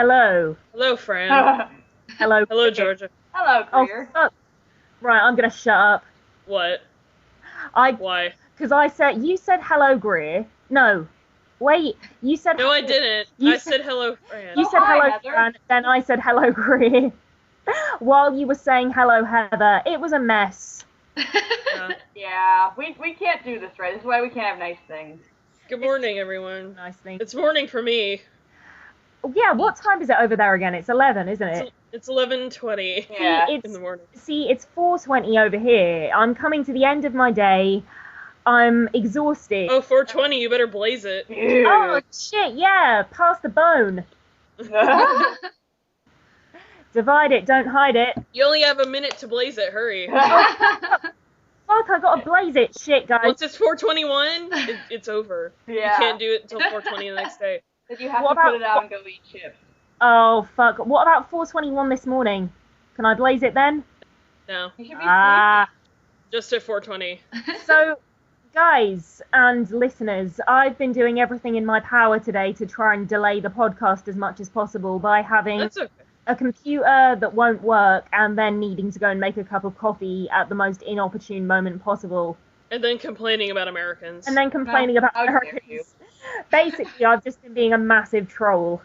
Hello. Hello, Fran. Hello. Hello, Georgia. Hello, Oh, Greer. fuck. Right, I'm gonna shut up. What? Why? Because you said hello, Greer. No. Wait, you said No, I didn't. I said hello, Fran. You Oh, said hi, hello, Heather. Fran, then I said hello, Greer. While you were saying hello, Heather, it was a mess. Yeah, we can't do this right. This is why we can't have nice things. Good morning, everyone. Nice thing. It's morning for me. Yeah, what time is it over there again? It's 11, isn't it? It's 11:20 Yeah. in the morning. It's 4:20 over here. I'm coming to the end of my day. I'm exhausted. Oh, 4:20, you better blaze it. Oh, shit, yeah. Pass the bone. Divide it, don't hide it. You only have a minute to blaze it, hurry. Fuck, I gotta blaze it. Shit, guys. Once it's 4:21, it's over. Yeah. You can't do it until 4:20 the next day. Then you have What to put about- it out and go eat chips. Oh, fuck. What about 4:21 this morning? Can I blaze it then? No, You should be just at 4:20. So, guys and listeners, I've been doing everything in my power today to try and delay the podcast as much as possible by having That's okay. a computer that won't work and then needing to go and make a cup of coffee at the most inopportune moment possible. And then complaining about Americans. And then complaining about How dare Americans. you. Basically, I've just been being a massive troll.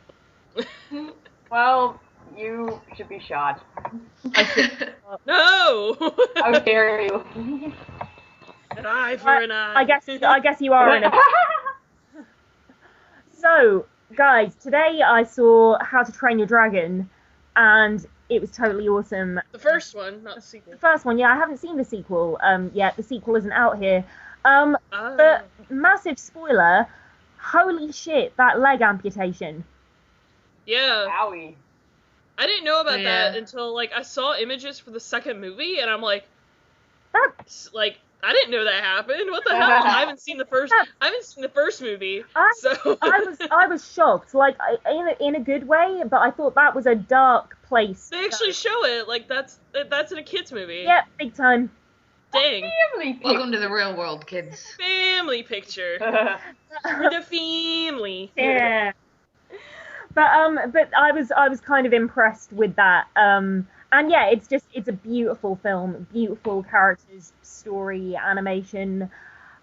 Well, you should be shot. No! How dare you? An eye for an eye. I guess you are in a... So, guys, today I saw How to Train Your Dragon, and it was totally awesome. The first one, not the sequel. The first one, yeah, I haven't seen the sequel yet. The sequel isn't out here. Oh. But massive spoiler, holy shit, that leg amputation. Yeah. Owie. I didn't know about Yeah. that until, I saw images for the second movie, and I'm like, That's... I didn't know that happened. What the hell? I haven't seen the first movie, so... I was shocked, in a good way, but I thought that was a dark place. They actually show it, that's in a kid's movie. Yeah, big time. Dang. Family Welcome to the real world, kids. Family picture. picture. For the family. Yeah. But I was kind of impressed with that. And yeah, it's a beautiful film, beautiful characters, story, animation.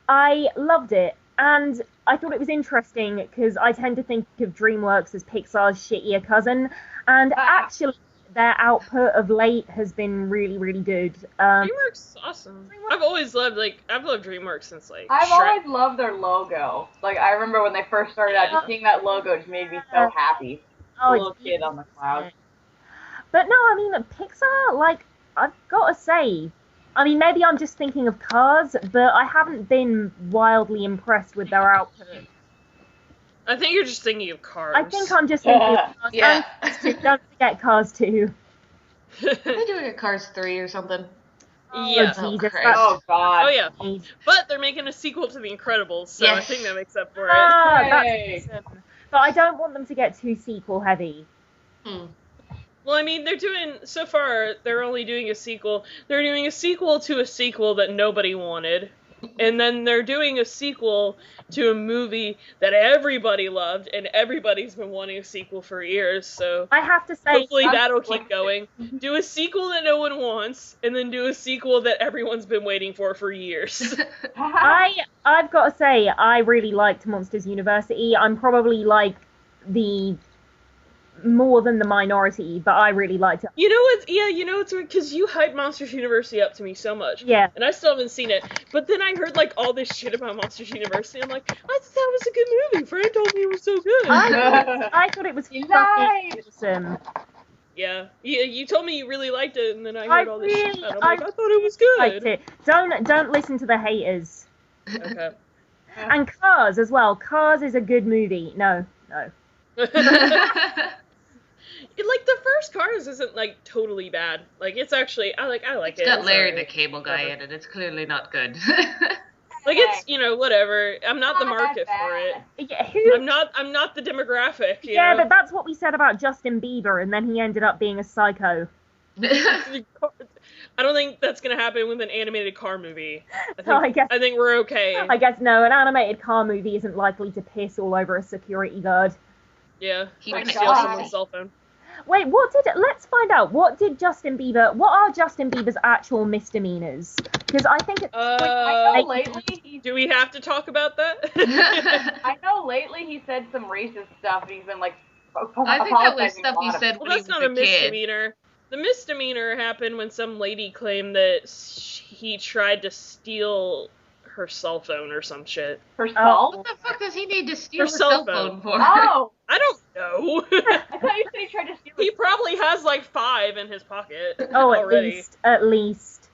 I loved it, and I thought it was interesting because I tend to think of DreamWorks as Pixar's shittier cousin, and actually their output of late has been really, really good. DreamWorks is awesome. I've loved DreamWorks since I've Shrek. always loved their logo. I remember when they first started out, just seeing that logo just made me so happy. Oh, A little kid on the cloud. But no, I mean, Pixar, I've got to say, I mean, maybe I'm just thinking of Cars, but I haven't been wildly impressed with their output. I think you're just thinking of Cars. I think I'm just thinking of Cars. Yeah. Don't forget Cars 2. Are they doing a Cars 3 or something? Yeah. Oh, Jesus. Christ. Oh, God. Oh, yeah. But they're making a sequel to The Incredibles, so I Yes. think that makes up for it. That's awesome. But I don't want them to get too sequel heavy. Well, I mean, so far, they're only doing a sequel. They're doing a sequel to a sequel that nobody wanted. And then they're doing a sequel to a movie that everybody loved, and everybody's been wanting a sequel for years, so I have to say, hopefully that'll keep going. Do a sequel that no one wants, and then do a sequel that everyone's been waiting for years. I've got to say, I really liked Monsters University. I'm probably more than the minority, but I really liked it. You know what's weird, because you hyped Monsters University up to me so much. Yeah. And I still haven't seen it. But then I heard, all this shit about Monsters University. I'm like, I thought that was a good movie. Fran told me it was so good. I thought it was You fucking lied. awesome. Yeah. You told me you really liked it, and then I I heard all this shit. really- And I'm like, I thought it was good. Liked it. Don't listen to the haters. Okay. And Cars as well. Cars is a good movie. No. The first Cars isn't, totally bad. It's actually, I like it. It's got It's Larry alright. the Cable Guy in it. It's clearly not good. It's, whatever. I'm not the market for it. Yeah, I'm not the demographic, you yeah, know? but that's what we said about Justin Bieber, and then he ended up being a psycho. I don't think that's gonna happen with an animated car movie. I think we're okay. guess no, an animated car movie isn't likely to piss all over a security guard. Yeah, He like was steal God. someone's cell phone. Wait, let's find out, what are Justin Bieber's actual misdemeanors? Because I think I know lately Do we have to talk about that? he said some racist stuff, and he's been like, I think that was apologizing stuff a he lot said Well, when he that's was not a a kid. misdemeanor. The misdemeanor happened when some lady claimed that he tried to steal her cell phone or some shit. herself. What the fuck does he need to steal Her a cell cell phone. phone for? Oh, I don't know. I thought you said he tried to steal. He probably has like 5 in his pocket Oh, already. at least.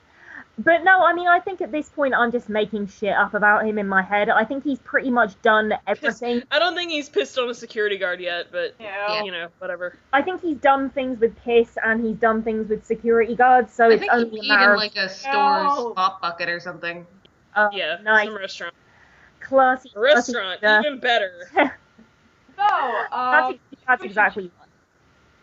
But no, I mean, I think at this point I'm just making shit up about him in my head. I think he's pretty much done everything. I don't think he's pissed on a security guard yet, but Yeah. you know, whatever. I think he's done things with piss and he's done things with security guards, so I it's think only he a peed matter in like a store's mop bucket or something. of Yeah, nice, some restaurant. classy Restaurant, stuff. even better. So, That's exactly what.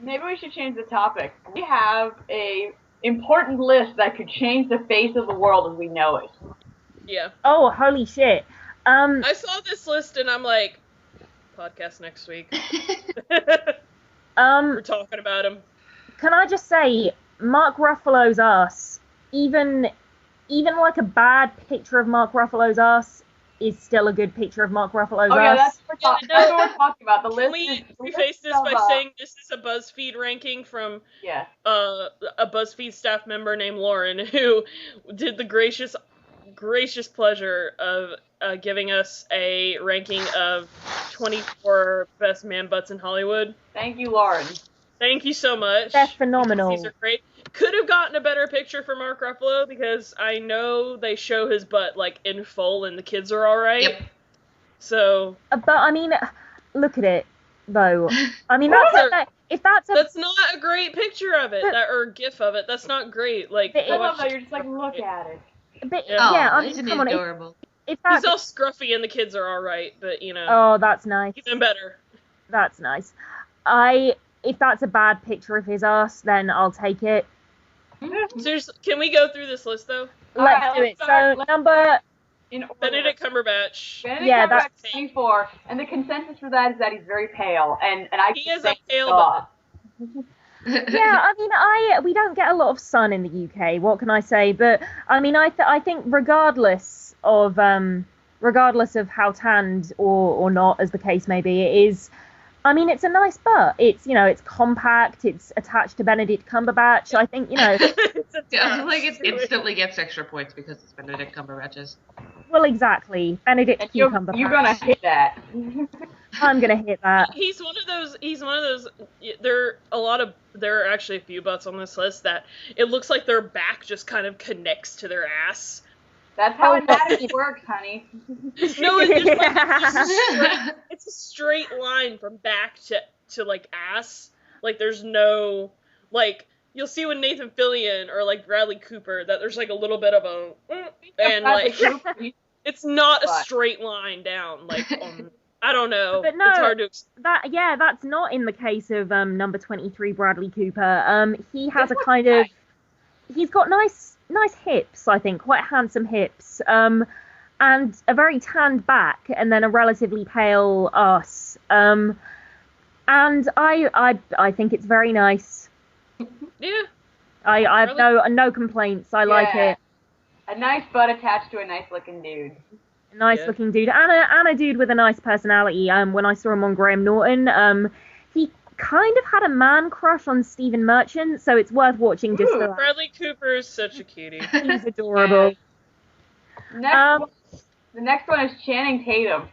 maybe we should change the topic. We have a important list that could change the face of the world as we know it. Yeah. Oh, holy shit. I saw this list and I'm like, podcast next week. We're talking about him. Can I just say, Mark Ruffalo's ass, even like a bad picture of Mark Ruffalo's ass is still a good picture of Mark Ruffalo's Oh yeah, ass. that's what we're talking about. The Can list we is preface this by saying this is a BuzzFeed ranking from yeah. a BuzzFeed staff member named Lauren who did the gracious pleasure of giving us a ranking of 24 best man butts in Hollywood. Thank you, Lauren. Thank you so much. They're phenomenal. These are great. Could have gotten a better picture for Mark Ruffalo because I know they show his butt like in full and the kids are all right. Yep. So. But I mean, look at it though. I mean, That's not a great picture of it, or GIF of it. That's not great. Like, I love that you're just like, look at it. But, Yeah. yeah, I mean, isn't come it on. adorable? If that's, he's all scruffy and the kids are all right, but you know, oh, that's nice. even better. That's nice. If that's a bad picture of his ass, then I'll take it. Seriously, can we go through this list though? Let's do it. So number. In order. Benedict Cumberbatch. Benedict Yeah, Cumberbatch that's- 24, and the consensus for that is that he's very pale, and I He just is a think, pale oh, Yeah, I mean, we don't get a lot of sun in the UK. What can I say? But I mean, I think regardless of how tanned or not, as the case may be, it is. I mean, it's a nice butt. It's, it's compact. It's attached to Benedict Cumberbatch. I think, Yeah, like it instantly gets extra points because it's Benedict Cumberbatch's. well, exactly. Benedict and you're Cumberbatch. gonna hit that. I'm gonna hit that. He's one of those. There are actually a few butts on this list that it looks like their back just kind of connects to their ass. That's how anatomy works, honey. No, it's a straight line from back to like ass. Like there's no like you'll see with Nathan Fillion or like Bradley Cooper that there's like a little bit of a and like it's not a straight line down. Like I don't know. But no, it's hard to explain. That's not in the case of number 23 Bradley Cooper. He has a kind of he's got nice hips, I think, quite handsome hips, and a very tanned back, and then a relatively pale ass. And I think it's very nice. Yeah. I have no complaints. I like it. A nice butt attached to a nice looking dude. A nice looking dude, and a dude with a nice personality. When I saw him on Graham Norton, he kind of had a man crush on Stephen Merchant, so it's worth watching just for that. Bradley Cooper is such a cutie. He's adorable. The next one is Channing Tatum.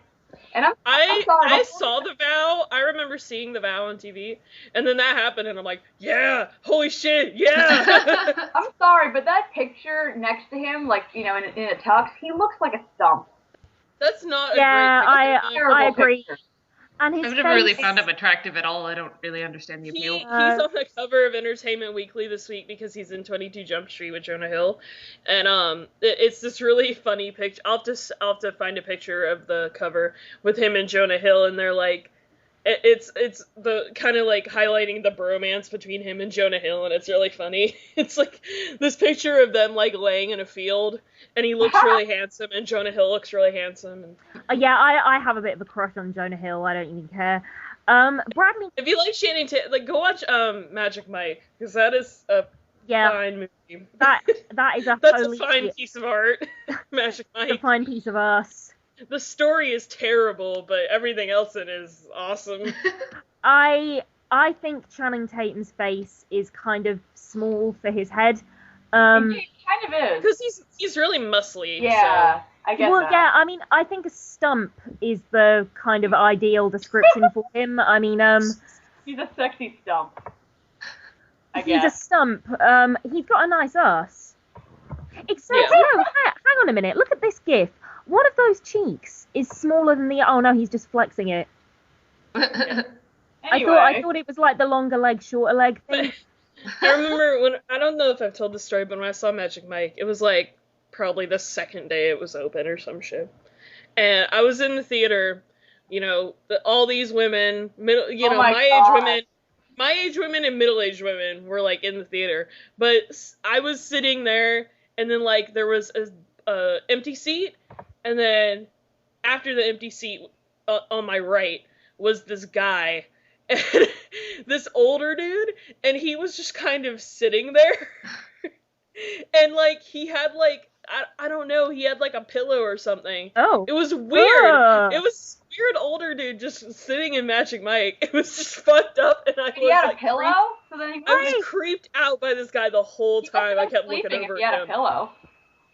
And I'm sorry, I saw The Vow. I remember seeing The Vow on TV, and then that happened, and I'm like, yeah, holy shit, yeah. I'm sorry, but that picture next to him, like, in a tux, he looks like a stump. That's not Yeah, a great picture. I agree. Picture. And his I've never really face- found him attractive at all. I don't really understand the appeal. He's on the cover of Entertainment Weekly this week because he's in 22 Jump Street with Jonah Hill, and it's this really funny picture. I'll have to find a picture of the cover with him and Jonah Hill, and they're like, it's the kind of like highlighting the bromance between him and Jonah Hill, and it's really funny. It's like this picture of them like laying in a field, and he looks really handsome, and Jonah Hill looks really handsome. And... Yeah, I have a bit of a crush on Jonah Hill. I don't even care. Bradley, If you like Channing Tatum, like go watch Magic Mike, because that is a yeah, fine movie. that is a That's holy a fine piece of art. Magic a Mike. fine piece of us. The story is terrible, but everything else in it is awesome. I think Channing Tatum's face is kind of small for his head. It kind of is. Because he's really muscly. Yeah, So. I get Well, that. yeah, I mean, I think a stump is the kind of ideal description for him. I mean, He's a sexy stump. I he's a guess. stump. He's got a nice ass. Except, Yeah. no, hang on a minute. Look at this gif. One of those cheeks is smaller than the. Oh no, he's just flexing it. Anyway, I thought it was like the longer leg, shorter leg thing. I remember I don't know if I've told this story, but when I saw Magic Mike, it was like probably the second day it was open or some shit. And I was in the theater, all these women, my age women and middle-aged women were like in the theater. But I was sitting there, and then like there was a empty seat, and then after the empty seat on my right was this guy. And this older dude, and he was just kind of sitting there, and like he had like I don't know, he had like a pillow or something. Oh, It was weird. It was weird older dude just sitting in Magic Mike. It was just fucked up, and he had a pillow, so then he I was creeped out by this guy the whole time. I kept looking over he had at a him. pillow.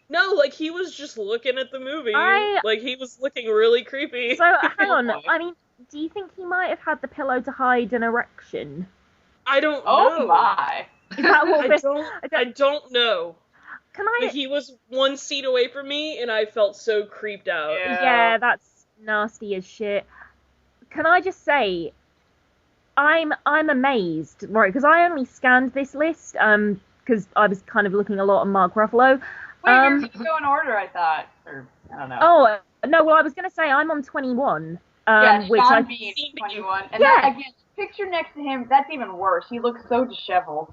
No, like he was just looking at the movie. I- Like he was looking really creepy. So hang on. I mean, do you think he might have had the pillow to hide an erection? I don't Oh know. my. Is that what I don't know. Can I? But he was one seat away from me, and I felt so creeped out. Yeah, that's nasty as shit. Can I just say, I'm amazed, right? Because I only scanned this list, because I was kind of looking a lot on Mark Ruffalo. Wait, you're supposed to go in order, I thought. Or, I don't know. Oh no, well I was gonna say I'm on 21. yeah, Which Sean I Bean, 21. And Yeah. that, again, picture next to him, that's even worse. He looks so disheveled.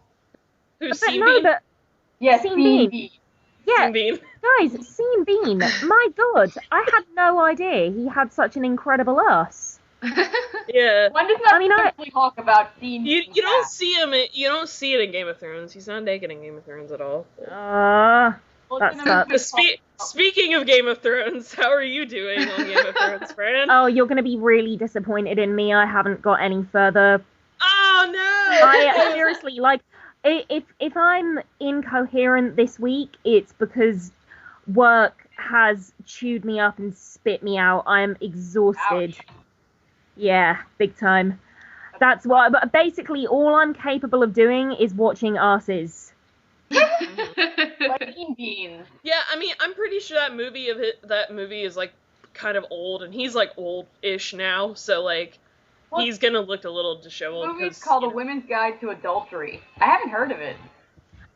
Who's but Sean no, Bean? but Yeah, Sean Sean Bean. yeah, Sean Bean. guys, Sean Bean. My God, I had no idea he had such an incredible ass. Yeah. When does that I mean, talk about Sean You Bean? don't see him. You don't see it in Game of Thrones. He's not naked in Game of Thrones at all. Well, that it's in a movie sucks. called- Speaking of Game of Thrones, how are you doing on Game of Thrones, Fran? Oh, you're gonna be really disappointed in me. I haven't got any further. Oh no! I seriously, like, if I'm incoherent this week, it's because work has chewed me up and spit me out. I am exhausted. Ouch. Yeah, big time. That's why. But basically, all I'm capable of doing is watching asses. Like Sean Bean. Yeah, I mean, I'm pretty sure that movie is like kind of old, and he's like old-ish now, so like Well, he's gonna look a little The disheveled. movie's called A Women's Guide to Adultery. I haven't heard of it.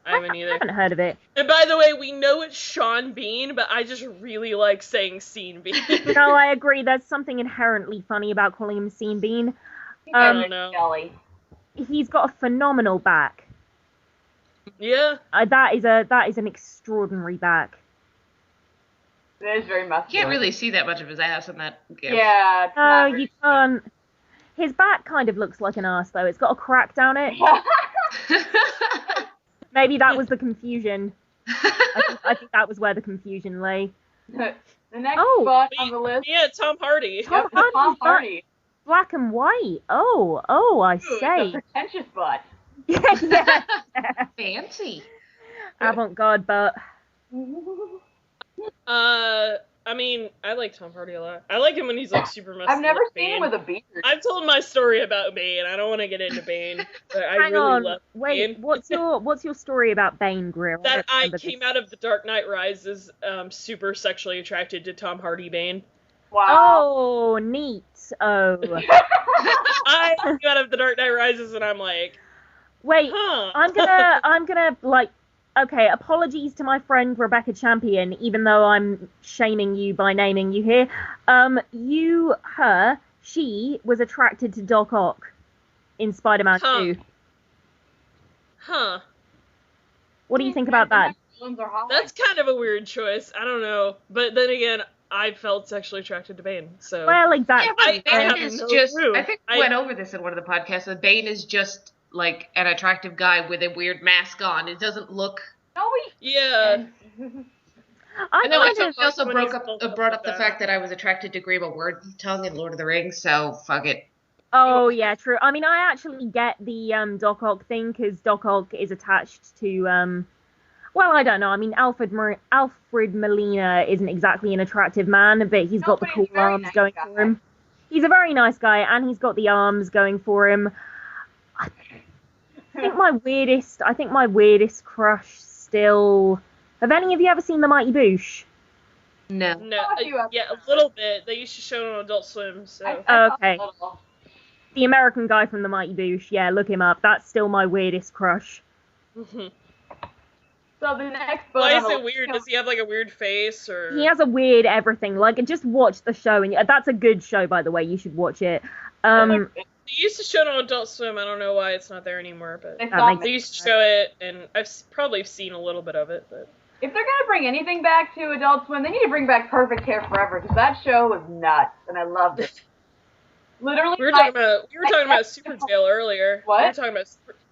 I haven't either. I haven't heard of it. And by the way, we know it's Sean Bean, but I just really like saying Sean Bean. No, I agree. There's something inherently funny about calling him Sean Bean. I don't know. Jelly. He's got a phenomenal back. Yeah. That is an extraordinary back. It is very muscular. Can't really see that much of his ass in that gift. Yeah. It's No, not very- you can't. His back kind of looks like an ass, though. It's got a crack down it. Maybe that was the confusion. I think that was where the confusion lay. The next Oh. spot on the list. Yeah, Tom Hardy. Tom Yep, Tom Hardy's Hardy. Black and white. Oh, I The say. pretentious butt. Yeah. Fancy. Avant-garde butt. I mean, I like Tom Hardy a lot. I like him when he's like super muscular. I've never seen Bane. him with a beard. I've told my story about Bane. I don't want to get into Bane, but I Hang really on. love Wait, Bane. what's your story about Bane, Greer? That I remember came this. out of The Dark Knight Rises super sexually attracted to Tom Hardy Bane. Wow. Oh, neat. Oh. I came out of The Dark Knight Rises and I'm like, Wait, huh. I'm gonna like, okay, apologies to my friend Rebecca Champion, even though I'm shaming you by naming you here. She was attracted to Doc Ock in Spider-Man Huh. 2. Huh. What do you think about that? Villains are hot. That's kind of a weird choice. I don't know. But then again, I felt sexually attracted to Bane. So Well, exactly. Yeah, but I Bane have is no just. clue. I think we went over this in one of the podcasts. That Bane is just like an attractive guy with a weird mask on. It doesn't look. No, Yeah. I And then kind we of, also when brought he's bulked up up like the that. fact that I was attracted to Grima Wormtongue in Lord of the Rings. So fuck it. oh yeah, true. I mean, I actually get the Doc Ock thing because Doc Ock is attached to well, I don't know. I mean, Alfred Molina isn't exactly an attractive man, but he's got the but cool he's a very arms nice going guy. for him. He's a very nice guy, and he's got the arms going for him. I think my weirdest crush still. Have any of you ever seen The Mighty Boosh? No. No, A few yeah, a little bit. They used to show it on Adult Swim, so. I saw Okay. a little. The American guy from The Mighty Boosh. Yeah, look him up. That's still my weirdest crush. Mhm. So the next book. Why on is the it weird? Does he have like a weird face or? He has a weird everything. Like, just watch the show, and that's a good show, by the way. You should watch it. They used to show it on Adult Swim. I don't know why it's not there anymore, but They That stopped makes they used to show it, and I've probably seen a little bit of it. But If they're gonna bring anything back to Adult Swim, they need to bring back Perfect Hair Forever because that show was nuts and I loved it. Literally, we were talking about Super Jail earlier. What?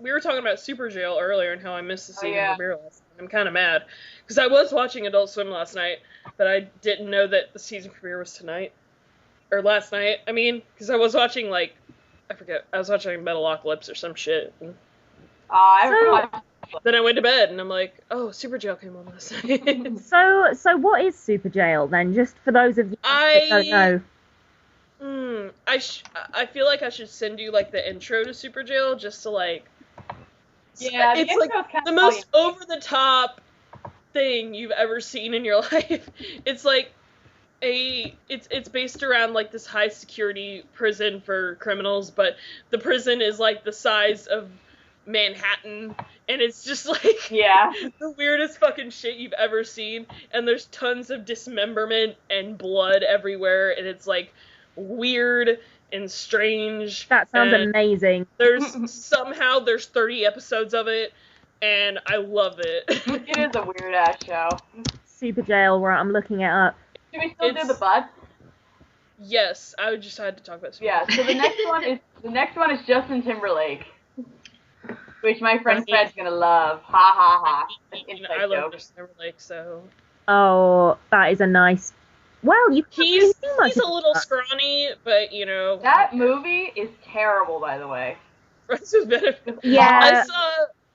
We were talking about Super Jail earlier and how I missed the season yeah. premiere last night. I'm kind of mad because I was watching Adult Swim last night, but I didn't know that the season premiere was tonight or last night. I mean, because I was watching I was watching Metalocalypse or some shit. And I haven't watched. then I went to bed and I'm like, oh, Super Jail came on last night. So what is Super Jail then? Just for those of you that don't know. I feel like I should send you like the intro to Super Jail just to like. Yeah, the it's like intro's kinda the most funny. over the top thing you've ever seen in your life. It's like it's based around like this high security prison for criminals, but the prison is like the size of Manhattan, and it's just like Yeah. the weirdest fucking shit you've ever seen, and there's tons of dismemberment and blood everywhere, and it's like weird and strange. That sounds and amazing. there's 30 episodes of it, and I love it. It is a weird ass show. Super Jail, right? I'm looking it up. Should we still do It's- the butts? Yes, I just had to talk about Super Yeah. Jail. So the next one is Justin Timberlake, which my friend Fred's gonna love. Ha ha ha. An inside I love joke. Justin Timberlake, so Oh, that is a nice. Well, you can't really he's see much a of little that. scrawny, but That movie is terrible, by the way. Friends with Benefits. Yeah, I saw.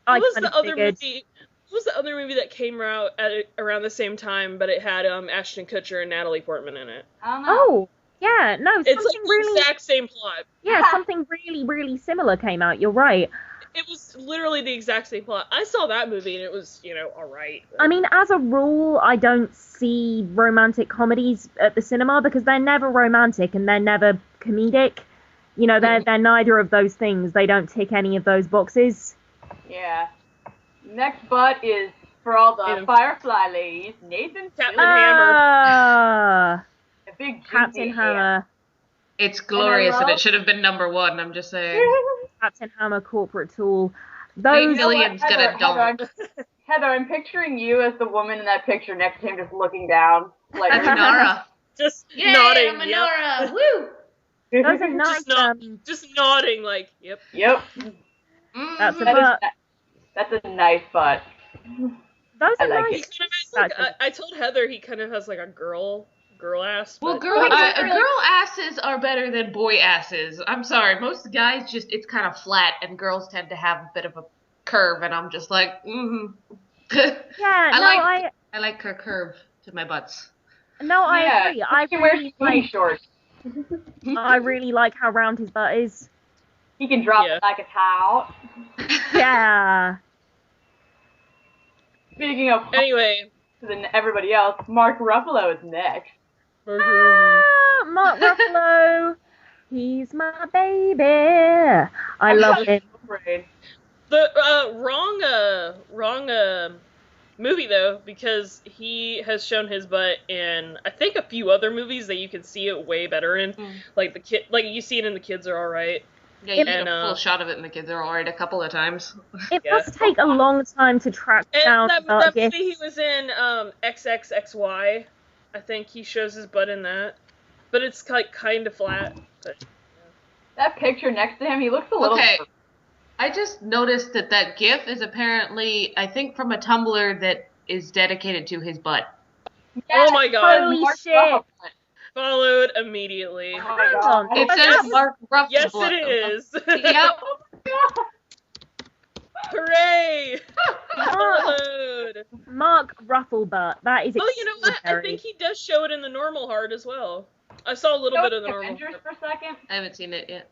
I What was kind the of other figured. movie? What was the other movie that came out around the same time, but it had Ashton Kutcher and Natalie Portman in it? I don't know. Oh, yeah, no, It's something like the really, exact same plot. yeah, something really, really similar came out. You're right. It was literally the exact same plot. I saw that movie and it was, alright. I mean, as a rule, I don't see romantic comedies at the cinema because they're never romantic and they're never comedic. They're neither of those things. They don't tick any of those boxes. Yeah. Next butt is for all the Yeah. Firefly ladies, Nathan Captain Fillion. Ah, A big juicy Captain Hammer. It's glorious, and love- it should have been number one. I'm just saying. Captain Hammer corporate tool. Nathan Those Fillion's gonna dump. Heather, I'm picturing you as the woman in that picture next to him just looking down. Like, That's Nara. Just Yay, nodding. I'm a Yep. Nora. Woo! those are nice. Just nodding, like, yep. Yep. That's a Mhm. butt. That's a nice butt. Those I are like He nice. kind of has like That's I told Heather he kind of has like a girl ass. Well, but- girl asses are better than boy asses. I'm sorry, most guys it's kind of flat, and girls tend to have a bit of a curve, and I'm just like, Yeah, I like her curve to my butts. I agree. I He wears really booty like. shorts. I really like how round his butt is. He can drop Yeah. it like a towel. Yeah. Speaking of Anyway. everybody else, Mark Ruffalo is next. Ah, Mark Ruffalo. He's my baby. I love him. Afraid. The wrong movie though, because he has shown his butt in I think a few other movies that you can see it way better in. Like you see it in The Kids Are Alright. Yeah, you It- get a full shot of it, and the kids are alright a couple of times. It Yeah. must take a long time to track And down that Dark movie Gifts. he was in XXXY. I think he shows his butt in that. But it's like kind of flat. But, That picture next to him, he looks a little... Okay. I just noticed that GIF is apparently, I think, from a Tumblr that is dedicated to his butt. Oh my god. Holy shit. Followed immediately. Oh my god. It says Mark Ruffalo. Yes, it is. Yep. Hooray! Followed. Mark Rufflebutt. That is Oh, you know what? I extraordinary. think he does show it in the normal heart as well. I saw a little bit of the normal Avengers heart. for a second. I haven't seen it yet.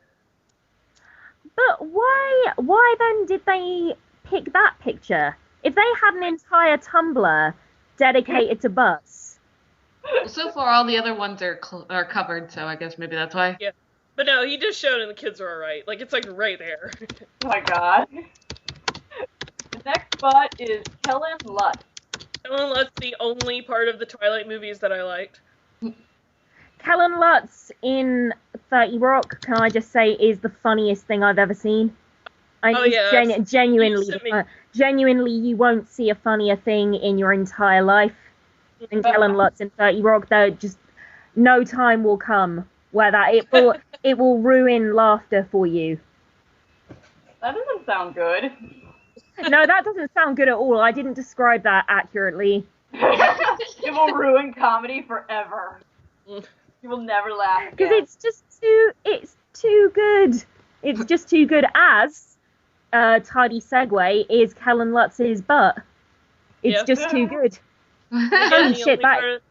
But why then did they pick that picture? If they had an entire Tumblr dedicated to butts. Well, so far all the other ones are covered, so I guess maybe that's why. Yeah. But no, he just showed it and the kids were alright. Like, it's like right there. Oh my god. The next butt is Kellen Lutz. Ellen Lutz, the only part of the Twilight movies that I liked. Kellen Lutz in 30 Rock, can I just say, is the funniest thing I've ever seen. Oh, yeah. Genuinely, You sent me- genuinely, you won't see a funnier thing in your entire life than Kellen Lutz in 30 Rock. Though just no time will come where that it will ruin laughter for you. That doesn't sound good. No, that doesn't sound good at all. I didn't describe that accurately. It will ruin comedy forever. You will never laugh again. Because it's too good. It's just too good as tidy segue is Kellen Lutz's butt. It's Yeah. just too good. Again, Holy the shit, only that part-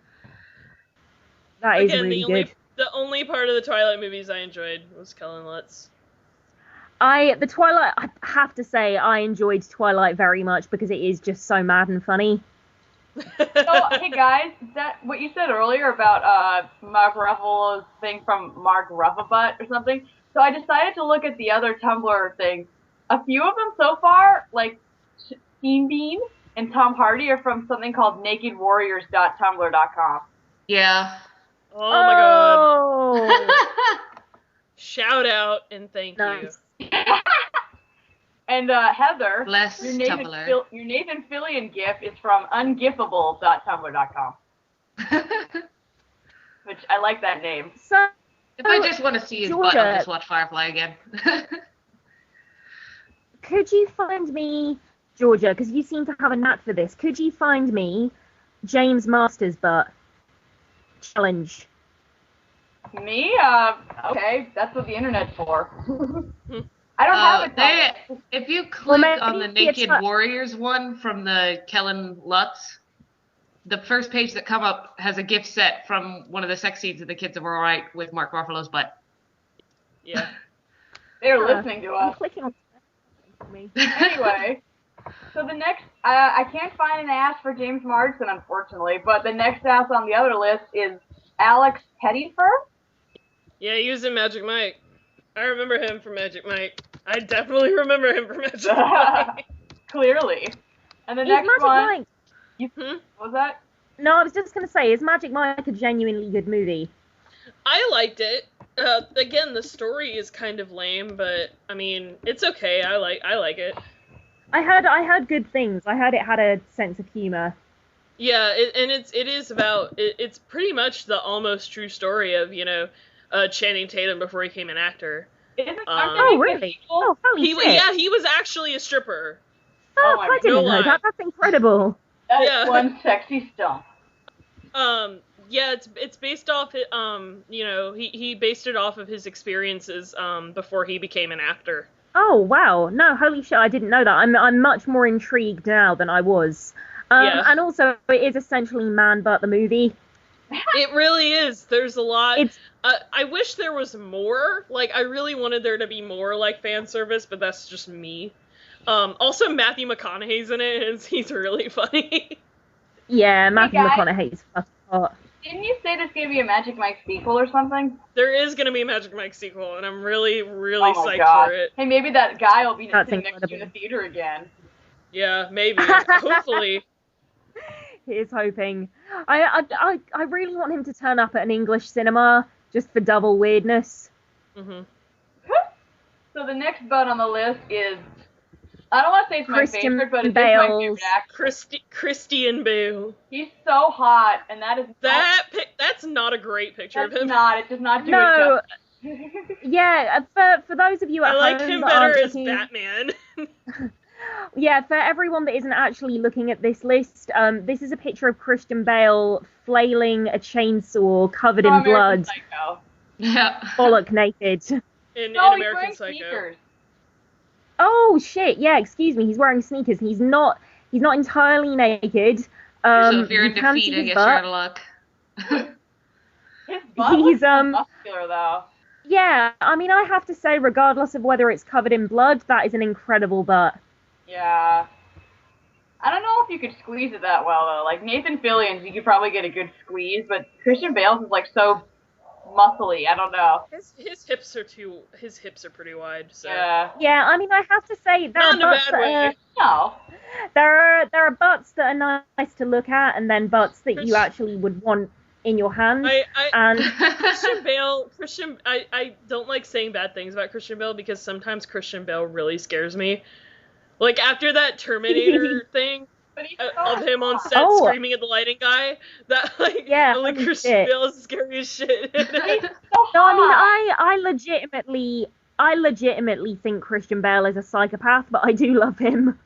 is again, really the only, good. The only part of the Twilight movies I enjoyed was Kellen Lutz. I have to say, I enjoyed Twilight very much because it is just so mad and funny. So, hey guys, that what you said earlier about Mark Ruffalo's thing from Mark Ruffabutt or something. So I decided to look at the other Tumblr things. A few of them so far, like Team Bean and Tom Hardy, are from something called nakedwarriors.tumblr.com. Yeah. Oh my god. Oh, Shout out and thank nice. And Heather, Bless your Tumblr. Nathan Fillion gif is from ungifable.tumblr.com, which I like that name. So, If I just want to see his butt, I'll just watch Firefly again. could you find me, Georgia, because you seem to have a knack for this, could you find me James Masters' butt? Challenge. Me? Okay, that's what the internet's for. I don't have a Tumblr. If you click on the maybe it's Naked not- Warriors one from the Kellen Lutz, the first page that come up has a gift set from one of the sex scenes of The Kids Are Alright with Mark Ruffalo's butt. Yeah. They're listening to I'm us. clicking on me. Anyway, so the next, I can't find an ass for James Marsden, unfortunately, but the next ass on the other list is Alex Pettyfer. Yeah, he was in Magic Mike. I remember him from Magic Mike. I definitely remember him from Magic Mike. Clearly. And the Is next Magic one, Mike? what was that? No, I was just going to say, is Magic Mike a genuinely good movie? I liked it. Again, the story is kind of lame, but I mean, it's okay. I like it. I heard good things. I heard it had a sense of humor. Yeah, it is about it's pretty much the almost true story of Channing Tatum before he became an actor. Oh, really? Oh, holy shit. He was actually a stripper. Fuck, Oh my I didn't no know lie. that. That's incredible. That is Yeah. one sexy stump. Yeah, it's based off he based it off of his experiences before he became an actor. Oh, wow. No, holy shit, I didn't know that. I'm much more intrigued now than I was. Yeah. And also, it is essentially Man Butt the movie. It really is. There's a lot. It's I wish there was more. Like, I really wanted there to be more, like, fan service, but that's just me. Also, Matthew McConaughey's in it, and he's really funny. Yeah, Matthew guys. McConaughey's fucking hot. Didn't you say there's going to be a Magic Mike sequel or something? There is going to be a Magic Mike sequel, and I'm really, really Oh my psyched god. for it. Hey, maybe that guy will be That's sitting next to you in the incredible. theater again. Yeah, maybe. Hopefully. Here's hoping. I really want him to turn up at an English cinema just for double weirdness. Hmm. So the next butt on the list is I don't want to say it's my Christian favorite, but it's my Bale's favorite actor. Christian Bale. He's so hot, and that is That's not a great picture of that's him. not. It does not do No, it justice. yeah. For those of you at I like home him that better aren't as looking- Batman. Yeah, for everyone that isn't actually looking at this list, this is a picture of Christian Bale flailing a chainsaw covered in American blood, Psycho. Yeah. bollock naked. in No, he's American wearing Psycho. sneakers. Oh shit! Yeah, excuse me. He's wearing sneakers. He's not entirely naked. So if you're you in can defeat, see I his guess butt. you're out of luck. His butt He's, looks so muscular though. Yeah, I mean, I have to say, regardless of whether it's covered in blood, that is an incredible butt. Yeah. I don't know if you could squeeze it that well though. Like Nathan Fillion's, you could probably get a good squeeze, but Christian Bale's is like so muscly. I don't know. His hips are pretty wide. So. Yeah. Yeah, I mean, I have to say, there Not are in a butts bad that way. are, No. there are butts that are nice to look at, and then butts that you actually would want in your hand. And Christian Bale, I don't like saying bad things about Christian Bale because sometimes Christian Bale really scares me. Like after that Terminator thing But he's of him on set Oh. screaming at the lighting guy, that like, Yeah, I'm like holy Christian shit. Bale is scary as shit. so no, I mean, hot. I legitimately think Christian Bale is a psychopath, but I do love him.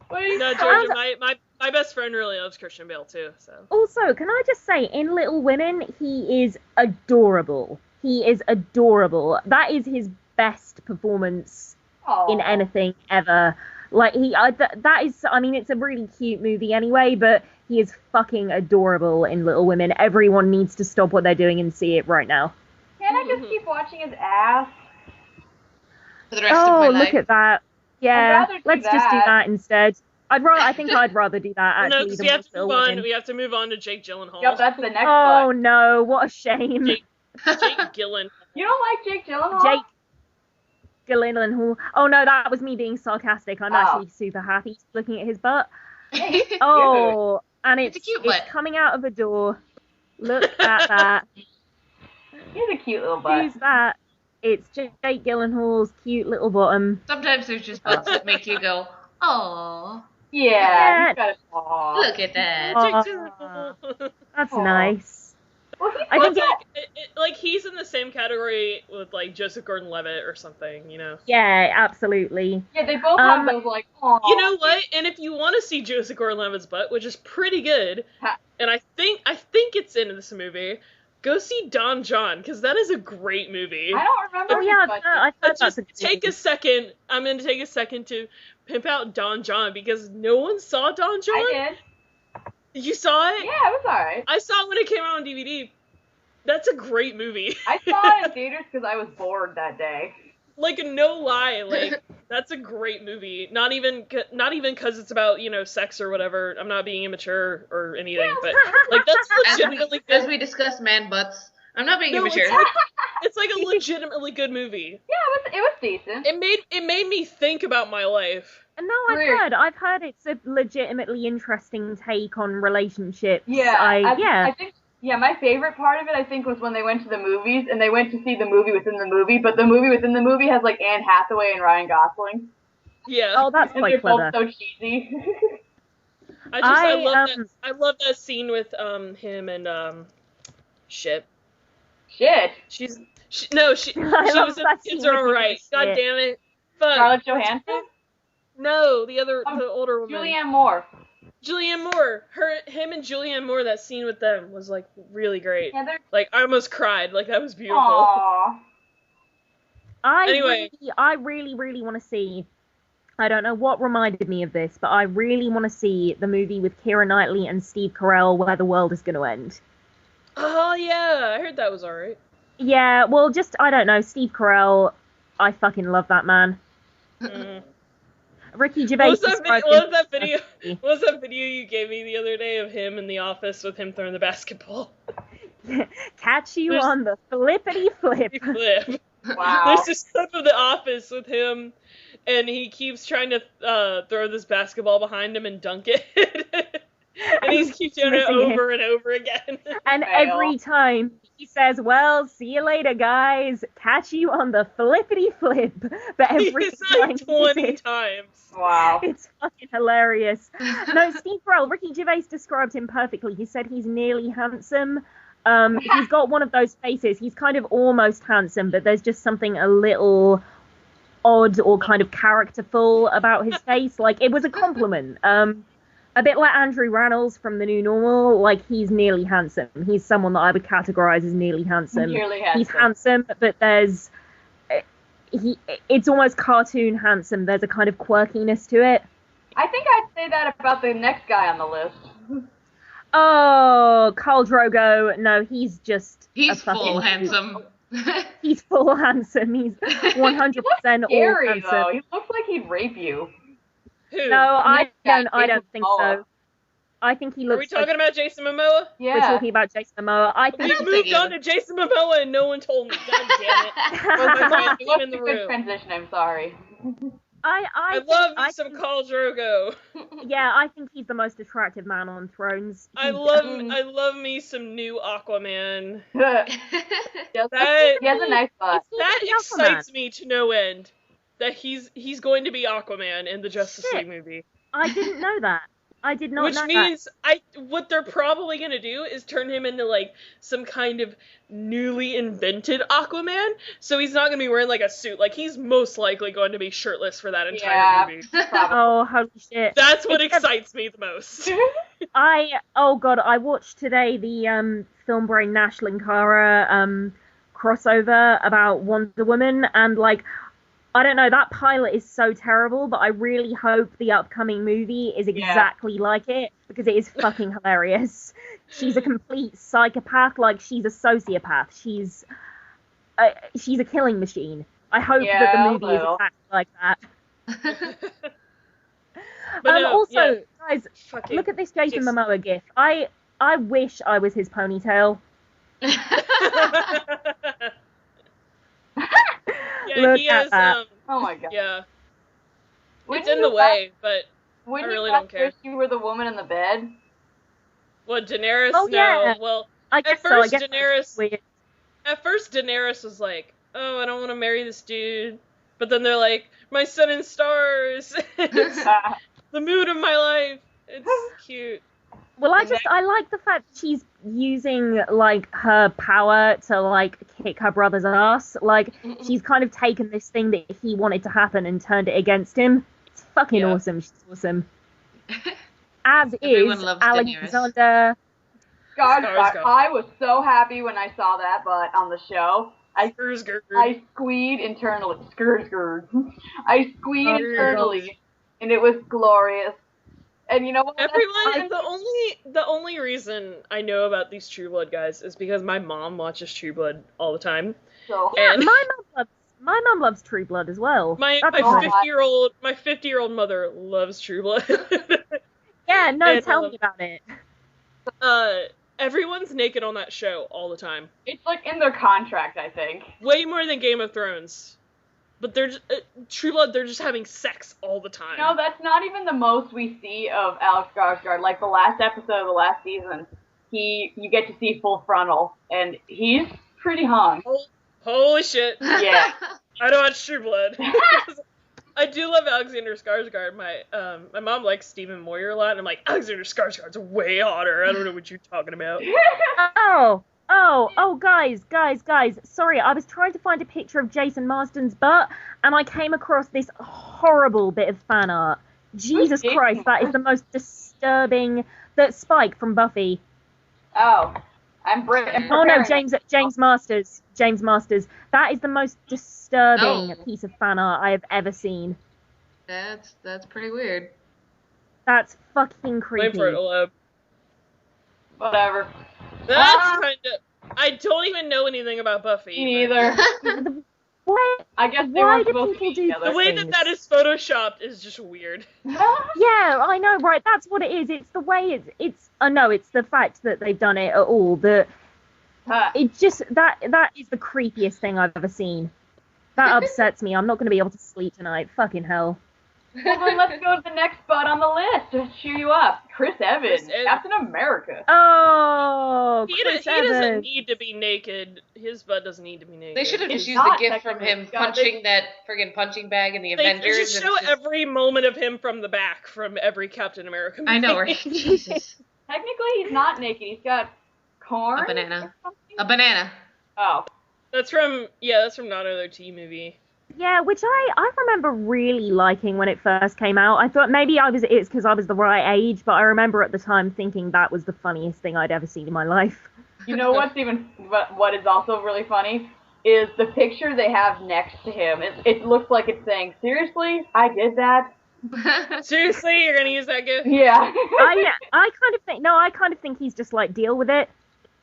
But he's No, so Georgia, my best friend really loves Christian Bale too. So Also, can I just say, in Little Women, he is adorable. He is adorable. That is his best performance in Aw. anything ever. Like, that is, I mean, it's a really cute movie anyway, but he is fucking adorable in Little Women. Everyone needs to stop what they're doing and see it right now. Can I just keep watching his ass? For the rest of my Oh, life. look at that. I'd Yeah, rather do let's just do that. that instead. I think I'd rather do that, no, actually, because than we have watch to move Little on. Women. We have to move on to Jake Gyllenhaal. Yep, that's the next Oh, one. no, what a shame. Jake Gyllenhaal. You don't like Jake Gyllenhaal? Jake Gyllenhaal. Oh no, that was me being sarcastic. I'm Oh. actually super happy looking at his butt. Yeah, he's cute. Oh, and It's a cute it's butt. coming out of a door. Look at that. He's a cute little butt. Who's that? It's Jake Gyllenhaal's cute little bottom. Sometimes there's just butts that make you go, "Aww, Yeah, Yeah. he's got a aw. look at that." Oh. Jake Gyllenhaal. That's Aw. nice. Well, he's I Well, think it's like he's in the same category with like Joseph Gordon-Levitt or something, you know. Yeah, absolutely. yeah, they both have those like, aw. You know what? And if you want to see Joseph Gordon-Levitt's butt, which is pretty good, Ha- and I think it's in this movie, go see Don John because that is a great movie. I don't remember. Oh yeah, his butt. I've heard Let's that's just a good take movie. a second. I'm going to take a second to pimp out Don John because no one saw Don John. I did. You saw it? Yeah, it was alright. I saw it when it came out on DVD. That's a great movie. I saw it in theaters because I was bored that day. Like, no lie, like, that's a great movie. Not even because it's about, you know, sex or whatever. I'm not being immature or anything, but, like, that's legitimately As good. we discussed man butts, I'm not being No, immature. It's like a legitimately good movie. Yeah, it was decent. It made me think about my life. No, Weird. I've heard it's a legitimately interesting take on relationships. Yeah, yeah. I think. Yeah, my favorite part of it, I think, was when they went to the movies and they went to see the movie within the movie, but the movie within the movie has like Anne Hathaway and Ryan Gosling, Yeah. Oh, that's and quite they're clever. both so cheesy. I love that scene with him and shit. Shit, She love was in that Kids scene Are with Alright. shit. God damn it. Fuck. Scarlett Johansson, No, the older woman. Julianne Moore. Julianne Moore. Him and Julianne Moore, that scene with them was like really great. Yeah, they're. Like I almost cried. Like that was beautiful. Aww. Anyway. I really want to see. I don't know what reminded me of this, but I really want to see the movie with Keira Knightley and Steve Carell, Where the World is Going to End. Oh yeah, I heard that was alright. Yeah, well, just I don't know, Steve Carell. I fucking love that man. Mm. Ricky Gervais. What was described that him video? as- What was that video you gave me the other day of him in the office with him throwing the basketball? Catch you There's- on the flippity flip. Flip. Wow. There's this clip of the office with him, and he keeps trying to throw this basketball behind him and dunk it. And he keeps doing it over and over again. And every time he says, well, see you later, guys. Catch you on the flippity flip. But every time like 20 times. Wow. It's fucking hilarious. No, Steve Carell, Ricky Gervais described him perfectly. He said he's nearly handsome. He's got one of those faces. He's kind of almost handsome, but there's just something a little odd or kind of characterful about his face. Like, it was a compliment. A bit like Andrew Rannells from The New Normal. Like, he's nearly handsome. He's someone that I would categorize as nearly handsome. He's handsome, but there's... it's almost cartoon handsome. There's a kind of quirkiness to it. I think I'd say that about the next guy on the list. Oh, Khal Drogo. No, he's just... He's full handsome. He's full handsome. He's 100% all Scary, handsome. though. He looks like he'd rape you. Who? No, I don't think so. I think he looks. Are we talking about Jason Momoa? Yeah. We're talking about Jason Momoa. I think We've moved on to Jason Momoa and no one told me. God damn it. It wasn't a good transition, I'm sorry. I love me some Khal Drogo. Yeah, I think he's the most attractive man on Thrones. I love me some new Aquaman. He has a nice butt. That excites me to no end. That he's going to be Aquaman in the Justice League movie. I didn't know that. I did not know that. Which means what they're probably gonna do is turn him into like some kind of newly invented Aquaman. So he's not gonna be wearing like a suit. Like he's most likely going to be shirtless for that entire movie. Oh, holy shit! That's what excites me the most. I watched today the Film Brain Nash Linkara crossover about Wonder Woman, and like, I don't know, that pilot is so terrible, but I really hope the upcoming movie is exactly like it, because it is fucking hilarious. She's a complete psychopath, like, she's a sociopath. She's a killing machine. I hope that the movie is exactly like that. But guys, look at this Jason Momoa gif. I wish I was his ponytail. Yeah, he has, oh my god. Yeah. It's in the way, but I really don't care. You were the woman in the bed? What, Daenerys? Oh, yeah. No, well, I guess at first Daenerys was like, oh, I don't want to marry this dude. But then they're like, my sun and stars. It's the mood of my life. It's cute. Well, I like the fact she's using, like, her power to, like, kick her brother's ass. Like, she's kind of taken this thing that he wanted to happen and turned it against him. It's fucking awesome. She's awesome. As is Alexander Skarsgård. I was so happy when I saw that, but on the show, I squeed internally. I squeed internally, and it was glorious. And you know what? Everyone, the only reason I know about these True Blood guys is because my mom watches True Blood all the time. So, yeah, my mom loves True Blood as well. My 50-year-old mother loves True Blood. Yeah, no, tell me about it. Everyone's naked on that show all the time. It's like in their contract, I think. Way more than Game of Thrones. But they're just, True Blood, they're just having sex all the time. No, that's not even the most we see of Alex Skarsgård. Like the last episode of the last season, you get to see full frontal, and he's pretty hung. Holy shit. Yeah. I don't watch True Blood. I do love Alexander Skarsgård. My mom likes Stephen Moyer a lot, and I'm like, Alexander Skarsgård's way hotter. I don't know what you're talking about. Oh, guys. Sorry, I was trying to find a picture of Jason Marsden's butt, and I came across this horrible bit of fan art. Jesus Christ, that is the most disturbing... That Spike from Buffy. Oh, I'm British. Oh no, James Masters. That is the most disturbing piece of fan art I have ever seen. That's pretty weird. That's fucking creepy. Wait for it, Oleb. Whatever. That's kind of... I don't even know anything about Buffy. Me neither. I guess they were supposed to be together. The way that is photoshopped is just weird. Yeah, I know, right? That's what it is. It's the way it's the fact that they've done it at all. That it just that is the creepiest thing I've ever seen. That upsets me. I'm not going to be able to sleep tonight. Fucking hell. Well, then let's go to the next butt on the list to cheer you up. Chris Evans, Captain America. Oh, He Chris doesn't Evans. need to be naked. His butt doesn't need to be naked. They should have just It's used the not gif from technically him Scott. punching that friggin' punching bag in the They Avengers. just and show it's just- every moment of him from the back from every Captain America movie. I know, right? Jesus. Technically, he's not naked. He's got corn. A banana. or something? A banana. Oh. That's from not another T movie. Yeah, which I remember really liking when it first came out. I thought maybe it's because I was the right age, but I remember at the time thinking that was the funniest thing I'd ever seen in my life. You know what is also really funny is the picture they have next to him. It looks like it's saying, "Seriously, I did that." Seriously, you're gonna use that gif? Yeah. I kind of think he's just like, deal with it.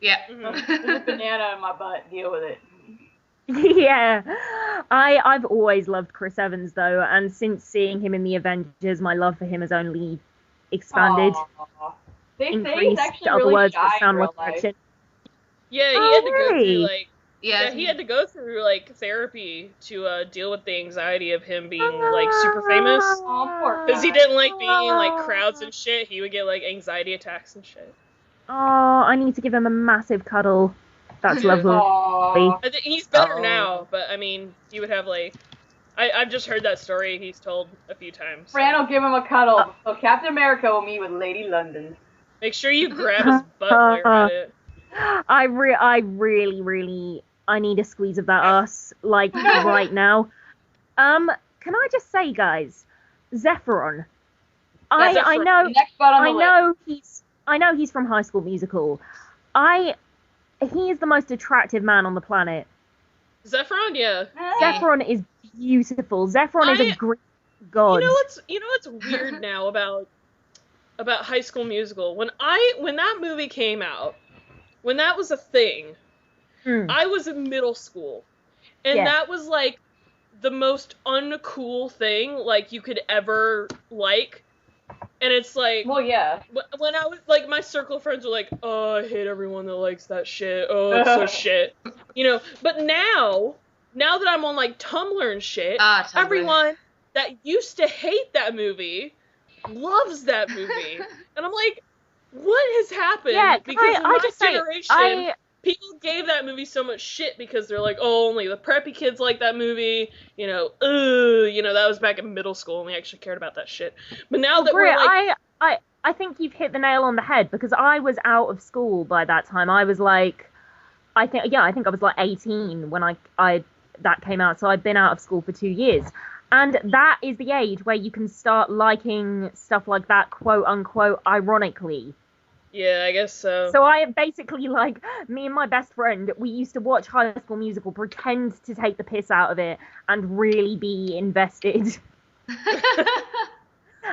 Yeah. There's a banana in my butt. Deal with it. Yeah, I've always loved Chris Evans though, and since seeing him in the Avengers, my love for him has only expanded. Aww. They say he's Increased, actually other really words shy that in sound real like life. fiction. Yeah, he Oh, had to go really? through like Yeah, he had to go through like therapy to deal with the anxiety of him being like super famous. Oh, poor Because he guy. didn't like being in like crowds and shit. He would get like anxiety attacks and shit. Oh, I need to give him a massive cuddle. That's lovely. Aw. I think he's better Oh. now, but I mean, he would have like I've just heard that story he's told a few times. Fran will give him a cuddle. So Captain America will meet with Lady London. Make sure you grab his butt while you're at it. I really I need a squeeze of that ass like right now. Can I just say, guys, Zephyron. I Zephyr, know next butt on the list. I know he's from High School Musical. He is the most attractive man on the planet. Zephron, yeah. Zephyron is beautiful. Zephyron is a Greek god. You know what's weird now about High School Musical? When that movie came out, when that was a thing, I was in middle school. And Yeah. that was like the most uncool thing like you could ever like. And it's like Well, yeah. when I was like, my circle of friends were like, "Oh, I hate everyone that likes that shit. Oh, it's so shit." You know. But now that I'm on like Tumblr and shit, Tumblr. everyone that used to hate that movie loves that movie, and I'm like, what has happened? Yeah, because in my just say, generation, people gave that movie so much shit because they're like, oh, only the preppy kids like that movie. You know, that was back in middle school and we actually cared about that shit. But now that we're like, I think you've hit the nail on the head because I was out of school by that time. I was like, I think I was like 18 when that came out. So I'd been out of school for 2 years. And that is the age where you can start liking stuff like that, quote unquote, ironically. yeah, I guess so. So I basically, like, me and my best friend, we used to watch High School Musical, pretend to take the piss out of it, and really be invested.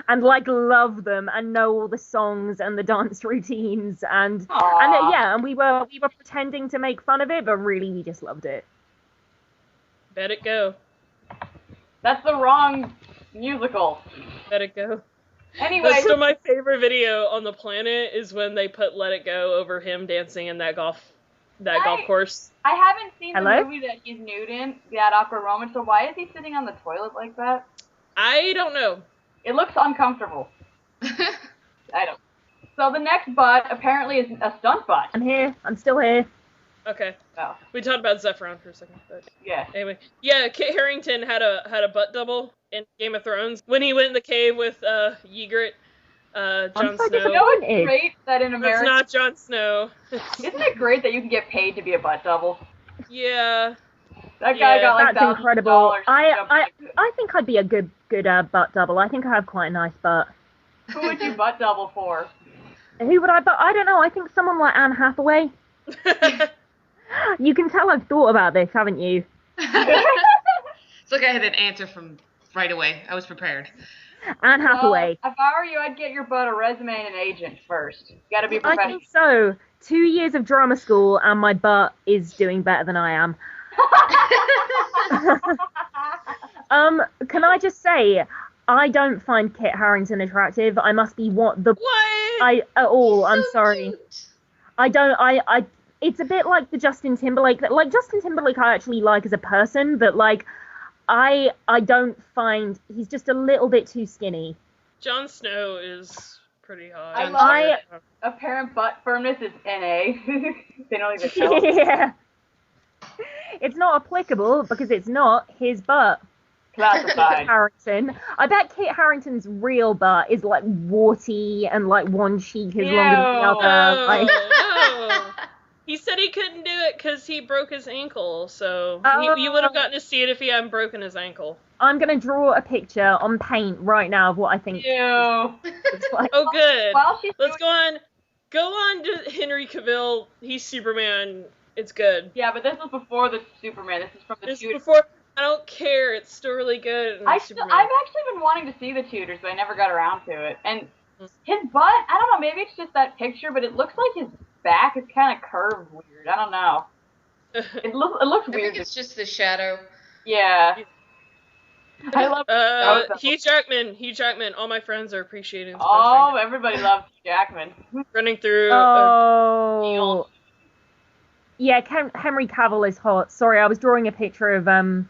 And, like, love them, and know all the songs and the dance routines, and we were pretending to make fun of it, but really we just loved it. Let it go. That's the wrong musical. Let it go. Anyway, That's still my favorite video on the planet is when they put Let It Go over him dancing in that golf course. I haven't seen Hello? the movie that he's nude in, that awkward moment, so why is he sitting on the toilet like that? I don't know. It looks uncomfortable. I don't. So the next butt apparently is a stunt butt. I'm here. I'm still here. Okay. Oh, We talked about Zephron for a second, but yeah. anyway. Yeah, Kit Harington had a butt double in Game of Thrones when he went in the cave with Ygritte, Jon fucking You Snow. know what's It is. great that in That's America, not Jon Snow. isn't it great that you can get paid to be a butt double? Yeah. That guy Yeah, got like That's incredible. $1,000. I think I'd be a good butt double. I think I have quite a nice butt. Who would you butt double for? Who would I butt? I don't know. I think someone like Anne Hathaway. You can tell I've thought about this, haven't you? It's like I had an answer from right away. I was prepared. Anne Hathaway. Well, if I were you, I'd get your butt a resume and an agent first. You gotta be I professional. think so. 2 years of drama school and my butt is doing better than I am. Can I just say, I don't find Kit Harington attractive. I must be What? at all. I'm So sorry. cute. I don't. It's a bit like the Justin Timberlake. Like Justin Timberlake, I actually like as a person, but like, I don't find he's just a little bit too skinny. Jon Snow is pretty hot. I Jon love Snow. apparent butt firmness is NA. They don't even know. Yeah. It's not applicable because it's not his butt. Classified. Harington. I bet Kit Harington's real butt is like warty and like one cheek is longer than the other. No, Like, no. He said he couldn't do it because he broke his ankle, so you would have gotten to see it if he hadn't broken his ankle. I'm gonna draw a picture on paint right now of what I think Ew. it's like. Oh, good. While she's Let's doing- go on to Henry Cavill. He's Superman. It's good. Yeah, but this was before the Superman. This is from the This Tudors. before. I don't care. It's still really good. I've actually been wanting to see the Tudors, but I never got around to it. And his butt, I don't know, maybe it's just that picture, but it looks like his back is kind of curved weird. I don't know. It looks I weird. think it's just the shadow. Yeah. I love Hugh Jackman. All my friends are appreciating this Oh, person. everybody loves Hugh Jackman. Running through. Oh. Yeah, Henry Cavill is hot. Sorry, I was drawing a picture of Okay.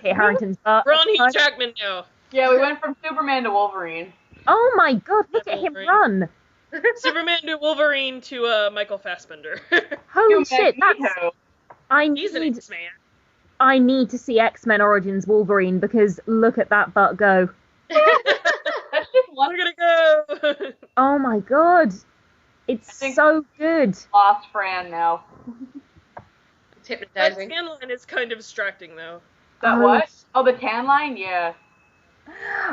Kit Harington's butt. We're on Hugh Jackman now. Yeah, we went from Superman to Wolverine. Oh my god, look at him Wolverine. run. Superman to Wolverine to Michael Fassbender. Holy Hugh shit, that's Magneto. He's an X-Man. I need to see X-Men Origins Wolverine because look at that butt go. That's just one Look at it go. Oh my god. It's think- so good. lost Fran now. It's That hypnotizing. tan line is kind of distracting, though. That Oh. what? Oh, the tan line? Yeah.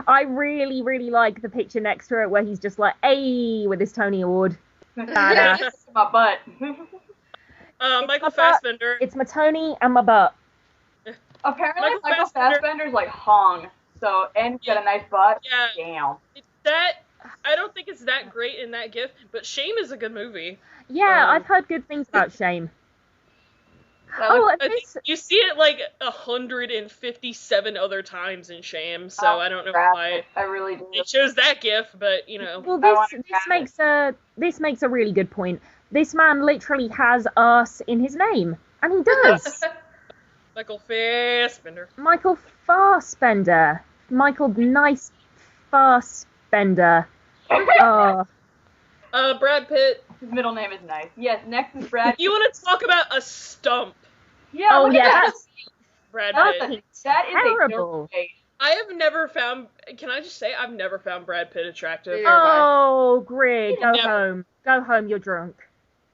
I really, really like the picture next to it where he's just like, "Ay," with his Tony Award. Badass. My butt. Michael my butt. Fassbender. It's my Tony and my butt. Apparently, Michael Michael Fassbender- Fassbender's like Hong. So, and he's got a nice butt. Yeah. Damn. It's that. I don't think it's that great in that GIF, but Shame is a good movie. Yeah, Um, I've heard good things about Shame. That Oh, looks- and I think this, you see it like 157 other times in Shame, so I don't know crap. why I really do. it shows that GIF, but you know. well, I wanna this makes a really good point. This man literally has arse in his name, and he does. Michael Fassbender. Michael Fassbender. Michael Nice Fassbender. Oh, Brad Pitt. His middle name is nice. Yes, next is Brad. You want to talk about a stump, Yeah, oh look yeah, at that's Brad that. Pitt. That is a terrible. dirt face. I have never found. Can I just say I've never found Brad Pitt attractive. Yeah. Oh, Greer, go Never. home. Go home, you're drunk.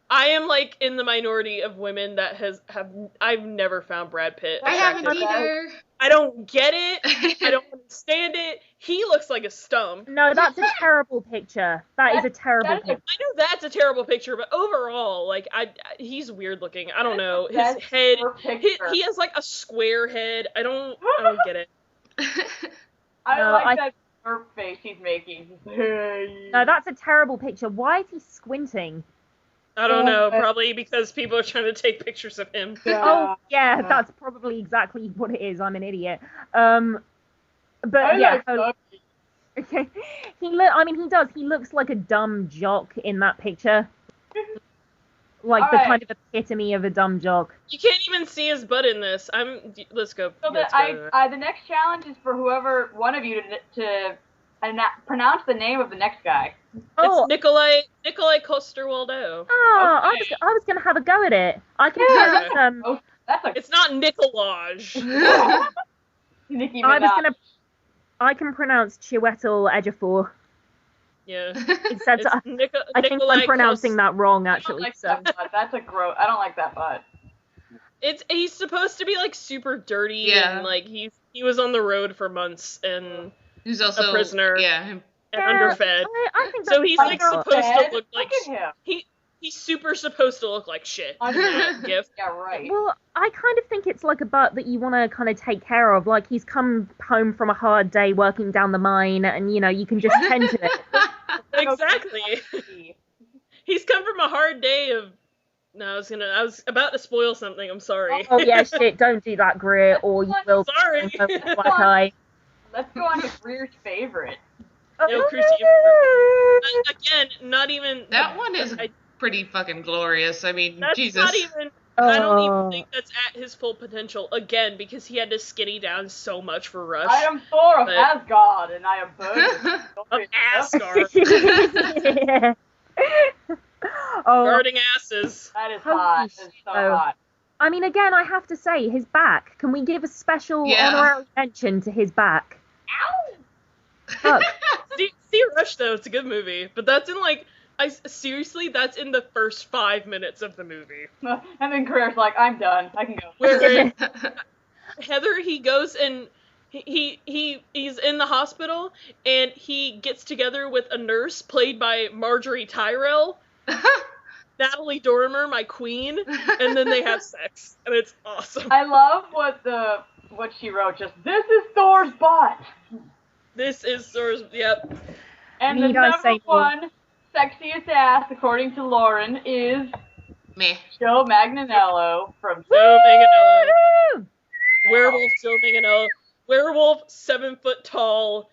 I am like in the minority of women that I've never found Brad Pitt I attractive. haven't either. I don't get it. I don't understand it. He looks like a stump. No, that's a terrible picture. That is a terrible That's a- picture. I know that's a terrible picture, but overall, like he's weird looking. I don't know. His That's head, her picture. he has like a square head. I don't get it. I No, like I- that dirt face he's making. No, that's a terrible picture. Why is he squinting? I don't know. Oh, Probably because people are trying to take pictures of him. Oh, yeah, that's probably exactly what it is. I'm an idiot. But I yeah, like that. okay. I mean, he does. He looks like a dumb jock in that picture. Like the Alright. kind of epitome of a dumb jock. You can't even see his butt in this. Let's go. So Let's go. the next challenge is for whoever one of you to pronounce the name of the next guy. Oh, It's Nikolai Coster-Waldau. oh, Okay. I was gonna have a go at it. I can Yeah. pronounce, That's a It's not Nicolaj. Nicki I Minaj. can pronounce Chiwetel Ejiofor. Yeah. Instead, It's I think I'm pronouncing that wrong I don't actually. like So that butt. That's a gross. I don't like that butt. He's supposed to be like super dirty Yeah. and like he was on the road for months and Who's also prisoner. Yeah. underfed. I think So that's he's like fine. supposed to Underfed? look like Look at him. he's super supposed to look like shit. in that GIF. Yeah, right. Well, I kind of think it's like a butt that you want to kind of take care of. Like he's come home from a hard day working down the mine, and you can just tend to it. Exactly. He's come from a hard day of. No, I was about to spoil something. I'm sorry. Oh yeah, shit! Don't do that, Greer, or you will. Sorry. turn a black eye. Let's go on to Greer's favorite. No, Cruci- Again, not even. That one is I- pretty fucking glorious. I mean, That's Jesus. not even. I don't even Oh. think that's at his full potential, again, because he had to skinny down so much for Rush. I am Thor of But- Asgard, and I am burning. Of Asgard. Yeah. Oh, Guarding asses. That is Holy hot. That is so shit. hot. I mean, again, I have to say, his back. Can we give a special Yeah. honorary mention to his back? Ow! Fuck. See Rush, though, it's a good movie. But that's in, like, seriously, that's in the first 5 minutes of the movie. And then Greer's like, I'm done. I can go. Where Heather, he goes and he's in the hospital, and he gets together with a nurse played by Marjorie Tyrell, Natalie Dormer, my queen, and then they have sex, and it's awesome. I love what she wrote. Just, this is Thor's butt. This is Thor's, yep. And Need the I number say more? one sexiest ass, according to Lauren, is Meh. Joe Manganiello from Joe Manganiello. Woo! Werewolf Joe Manganiello. Werewolf, 7 foot tall.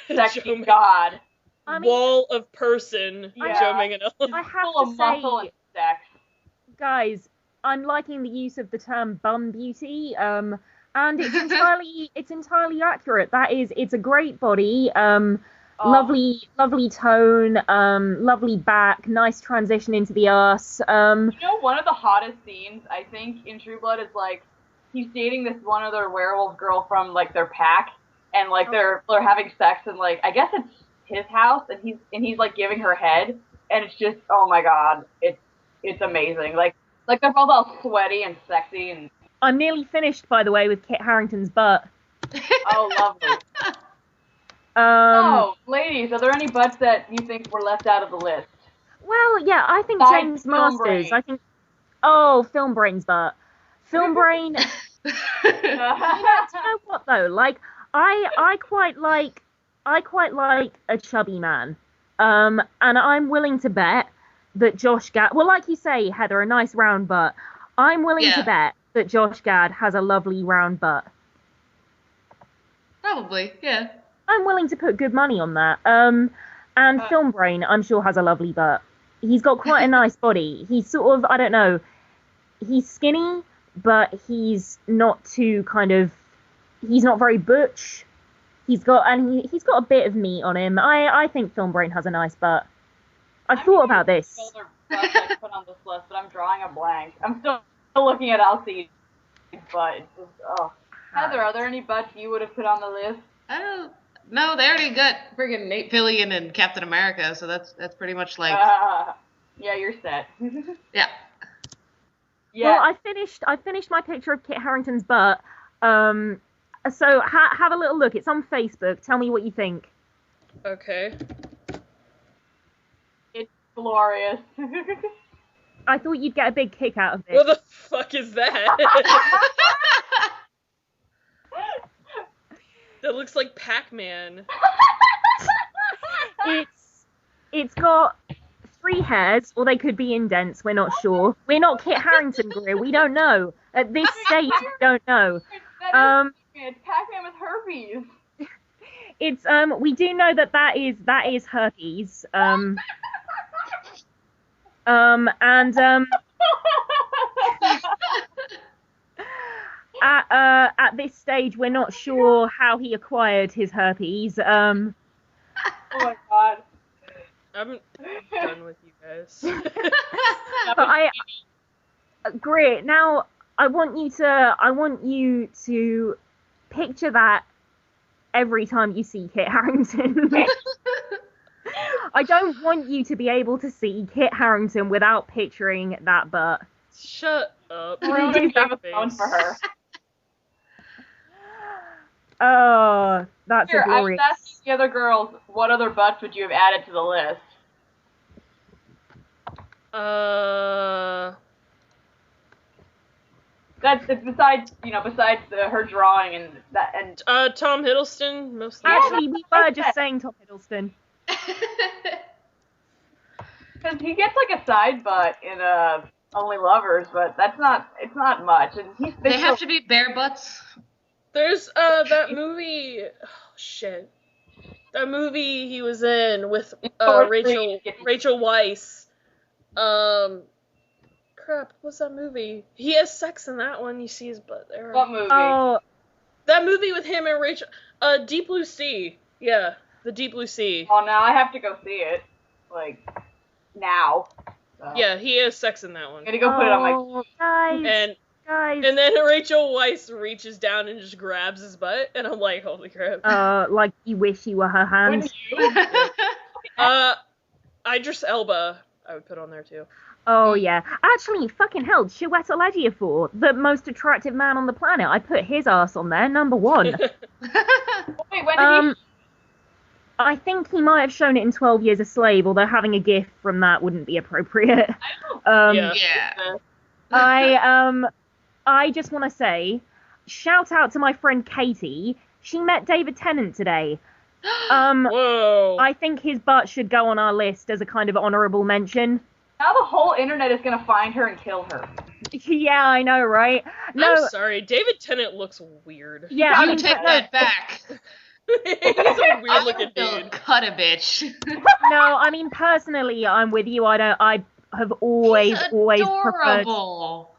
Sexy Joe Man- God. I mean, Wall of person. Yeah. Joe Manganiello. I have Full to of muscle say, and sex. guys, I'm liking the use of the term bum beauty. And it's entirely accurate. It's a great body. Oh, Lovely tone. Lovely back. Nice transition into the arse. You know, one of the hottest scenes, I think, in True Blood is, like, he's dating this one other werewolf girl from, like, their pack, and, like, they're having sex, and, like, I guess it's his house, and he's like, giving her head, and it's just, oh my god, it's amazing. Like, they're both all sweaty and sexy, and, I'm nearly finished, by the way, with Kit Harington's butt. oh, lovely. Oh, ladies, are there any butts that you think were left out of the list? Well, yeah, I think Besides James Film Masters. Brain. I think. Oh, Film Brain's butt. Film Brain. You know what though? Like, I quite like a chubby man. And I'm willing to bet that Josh Gad. Well, like you say, Heather, a nice round butt. I'm willing to bet that Josh Gad has a lovely round butt. Probably, yeah. I'm willing to put good money on that. And Film Brain, I'm sure, has a lovely butt. He's got quite a nice body. He's sort of, I don't know, he's skinny, but he's not too he's not very butch. He's got a bit of meat on him. I think Film Brain has a nice butt. I've thought about this. Other butts I put on this list, but I'm drawing a blank. I'm still looking at Alcide, but it's just, oh. Heather, are there any butts you would have put on the list? I don't. No, they already got friggin' Nate Fillion and Captain America, so that's pretty much like Yeah, you're set. yeah. Yeah. Well, I finished my picture of Kit Harington's butt. So have a little look. It's on Facebook. Tell me what you think. Okay. It's glorious. I thought you'd get a big kick out of What this. the fuck is that? That looks like Pac-Man. It's got 3 hairs, or they could be indents. We're not sure. We're not Kit Harington, Greer. We don't know. At this stage, we don't know. It's Pac-Man with herpes. It's we do know that is herpes. At this stage, we're not sure how he acquired his herpes. Oh my god. I'm done with you guys. But Greer, now I want you to picture that every time you see Kit Harington. I don't want you to be able to see Kit Harington without picturing that butt. Shut up. Ruben Your gave a phone face. for her. Oh, that's Here, a I was glorious. asking the other girls, what other butts would you have added to the list? It's besides her drawing and that, and Tom Hiddleston, mostly. Actually, we were just saying Tom Hiddleston. because he gets like a side butt in Only Lovers, but it's not much, and They have to be bare butts. There's that movie. Oh shit. That movie he was in with Rachel Weisz. crap, what's that movie? He has sex in that one. You see his butt there. What movie? Oh, That movie with him and Rachel. Deep Blue Sea. Yeah, the Deep Blue Sea. Oh, now I have to go see it. Like, now. So. Yeah, he has sex in that one. I'm gonna go put it on my... guys. And then Rachel Weisz reaches down and just grabs his butt, and I'm like, holy crap. Like you wish you were her hands. Wouldn't you? Idris Elba, I would put on there too. Oh yeah. Actually, fucking hell, Chiwetel Ejiofor, the most attractive man on the planet. I put his ass on there, number 1. Wait, when did he... I think he might have shown it in 12 Years a Slave, although having a gif from that wouldn't be appropriate. Yeah. I just want to say, shout out to my friend Katie. She met David Tennant today. Whoa. I think his butt should go on our list as a kind of honorable mention. Now the whole internet is gonna find her and kill her. Yeah, I know, right? No, I'm sorry, David Tennant looks weird. yeah, I You mean, take that back. He's a weird looking dude. Cut a bitch. no, I mean, personally, I'm with you. I have always preferred. Adorable.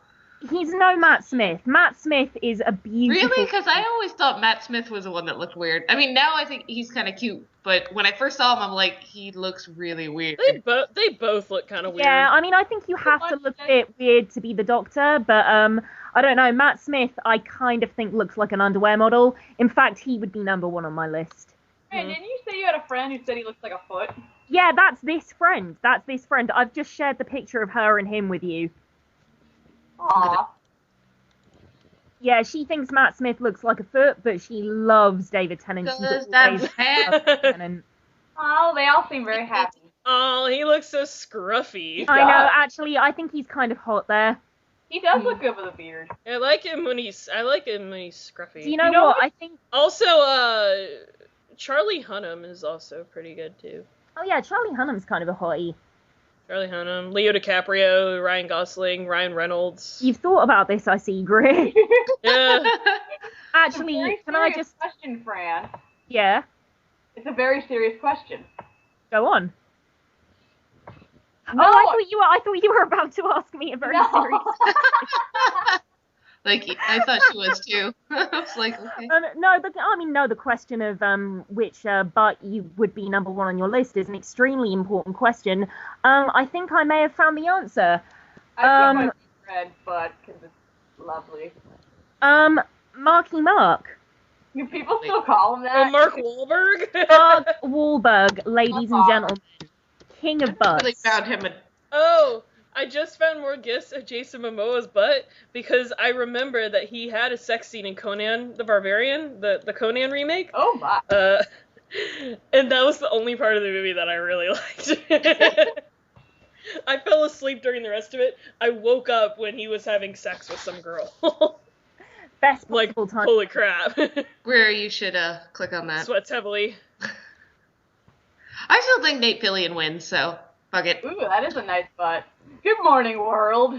He's no Matt Smith. Matt Smith is a beautiful... Really? Because I always thought Matt Smith was the one that looked weird. I mean, now I think he's kind of cute, but when I first saw him, I'm like, he looks really weird. They both look kind of weird. Yeah, I mean, I think you have to look a bit weird to be the Doctor, but I don't know. Matt Smith, I kind of think looks like an underwear model. In fact, he would be number 1 on my list. Hey, didn't you say you had a friend who said he looks like a foot? Yeah, that's this friend. I've just shared the picture of her and him with you. Aww. Yeah, she thinks Matt Smith looks like a foot, but she loves David Tennant. She's Does always that loved David Tennant. Oh, they all seem very happy. Oh, he looks so scruffy. I know, actually, I think he's kind of hot there. He does look good with a beard. I like him when he's scruffy. Do you know what? I think... Also, Charlie Hunnam is also pretty good too. Oh yeah, Charlie Hunnam's kind of a hottie. Charlie Hunnam, Leo DiCaprio, Ryan Gosling, Ryan Reynolds. You've thought about this, I see, Greer. Yeah. Actually, can I just... question, Fran. Yeah? It's a very serious question. Go on. No, I thought you were about to ask me a very serious question. Like, I thought she was too. I was like, okay. The question of which butt you would be number 1 on your list is an extremely important question. I think I may have found the answer. I think my red butt, because it's lovely. Marky Mark. Do people still call him that? Oh, Mark Wahlberg? Mark Wahlberg, ladies and gentlemen. King of butts. They found him I just found more gifs of Jason Momoa's butt because I remember that he had a sex scene in Conan the Barbarian, the Conan remake. Oh my. And that was the only part of the movie that I really liked. I fell asleep during the rest of it. I woke up when he was having sex with some girl. Best like, possible time. holy crap. Where you should click on that. Sweats heavily. I still think Nate Fillion wins, so fuck it. Ooh, that is a nice butt. Good morning, world.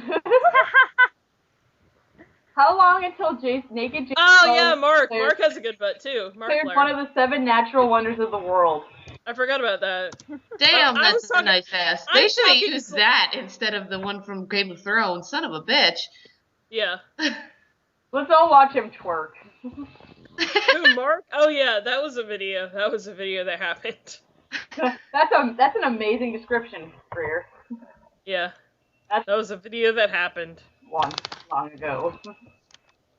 How long until naked Jason? Oh yeah, Mark. Mark has a good butt too. Mark Cleared one of the 7 natural wonders of the world. I forgot about that. Damn, that's a talking- nice ass. I'm They should have talking used that instead of the one from Game of Thrones. Son of a bitch. Yeah. Let's all watch him twerk. Who, Mark? Oh yeah, that was a video. That was a video that happened. That's an amazing description, Greer. Yeah. That was a video that happened. Long ago.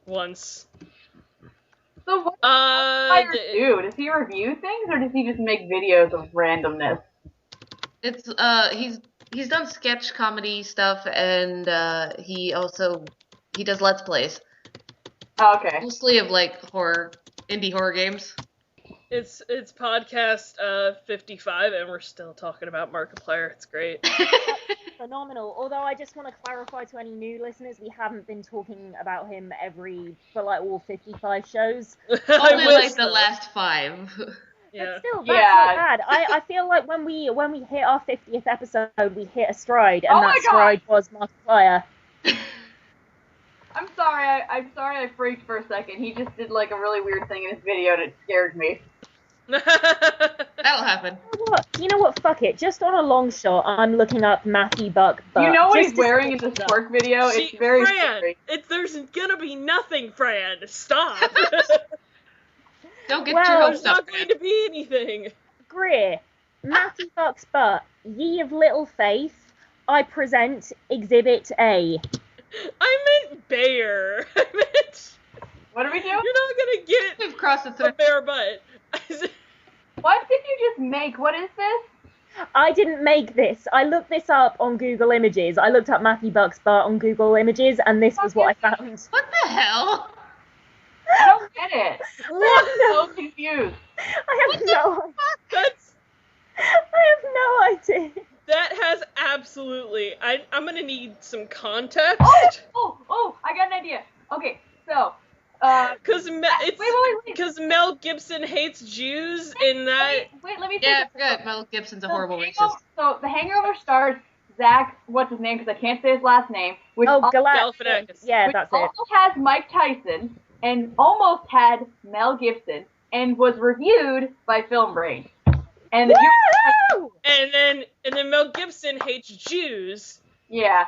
Once. So what does he do? Does he review things or does he just make videos of randomness? It's he's done sketch comedy stuff and he does Let's Plays. Oh, okay. Mostly of like indie horror games. It's podcast 55 and we're still talking about Markiplier. It's great. Phenomenal. Although I just want to clarify to any new listeners, we haven't been talking about him for like all 55 shows. Only like the last 5. Yeah. But still, that's not bad. I feel like when we hit our 50th episode, we hit a stride, and that stride was Markiplier. I'm sorry I freaked for a second. He just did like a really weird thing in his video and it scared me. That'll happen. You know what? Fuck it. Just on a long shot, I'm looking up Matthew Buck butt. You know what just he's to wearing see in the what's up. twerk video? See, It's very Fran, scary. there's gonna be nothing, Fran. Stop. Don't get Well, your There's hopes up, not going to be anything. Greer, Matthew Buck's butt. Ye of little faith, I present Exhibit A. I meant Bayer. I meant What are we doing? you're not gonna get We've crossed the a threshold. bare butt. What did you just make? What is this? I didn't make this. I looked this up on Google Images. I looked up Matthew Buck's butt on Google Images, and this was what I found. What the hell? I don't get it. I'm so confused. I have no. That's I have no idea. that has absolutely. I'm gonna need some context. Oh, I got an idea. Okay, so, Cause because Mel Gibson hates Jews in that. wait, let me Yeah, think. I forgot. Mel Gibson's a horrible Hangover- racist. So, The Hangover stars Zach, what's his name, because I can't say his last name, which, Oh, Galifianakis. Yeah, which that's it. also has Mike Tyson, and almost had Mel Gibson, and was reviewed by Film Brain. And the Woo! And then Mel Gibson hates Jews. yeah,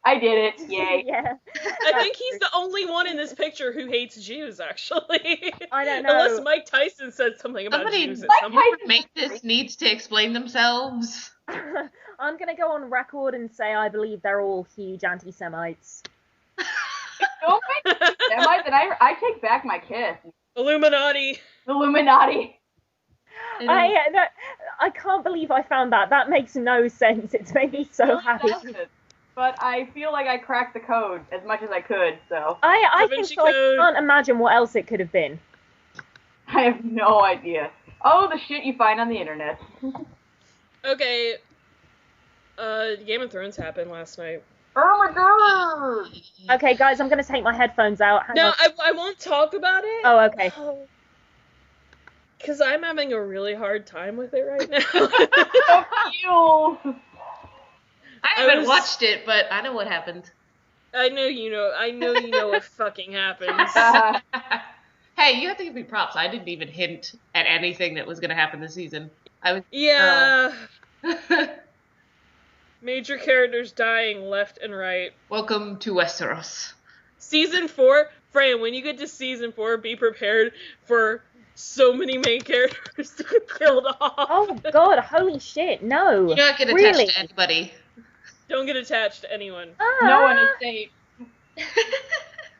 I did it. Yay. Yeah. I think he's the only one in this picture who hates Jews, actually. I don't know. Unless Mike Tyson said something about Somebody- Jews at Mike some point. Tyson- Make this needs to explain themselves. I'm gonna go on record and say I believe they're all huge anti-Semites. Don't make Semites, and I take back my kiss. Illuminati. Illuminati. I can't believe I found that. That makes no sense. It's made me so happy. But I feel like I cracked the code as much as I could, so I Da think Vinci so. I Code. can't imagine what else it could have been. I have no idea. Oh, the shit you find on the internet. Okay. Game of Thrones happened last night. Oh my god! Okay, guys, I'm gonna take my headphones out. Hang No, on. I won't talk about it. Oh, okay. Because I'm having a really hard time with it right now. Fuck you! I haven't was- watched it, but I know what happened. I know you know what fucking happens. Hey, you have to give me props. I didn't even hint at anything that was going to happen this season. I was. Yeah. Major characters dying left and right. Welcome to Westeros. Season 4, Fran, when you get to season 4, be prepared for so many main characters to get killed off. Oh god, holy shit, no. You're not going to Really? attach to anybody. Don't get attached to anyone. Ah, No one is safe,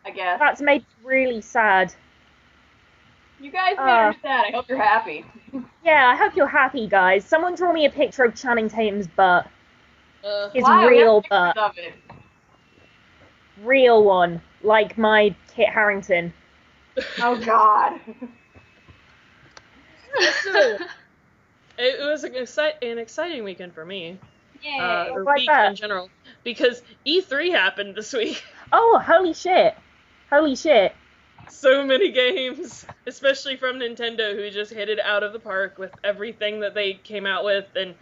I guess. That's made me really sad. You guys made her sad. I hope you're happy. Yeah, I hope you're happy, guys. Someone draw me a picture of Channing Tatum's butt. His Wow, we real have pictures butt. of it. Real one. Like my Kit Harington. Oh god. So, it was an exciting weekend for me. Yay. Or Like week that. in general. Because E3 happened this week. Oh, holy shit. Holy shit. So many games, especially from Nintendo, who just hit it out of the park with everything that they came out with, and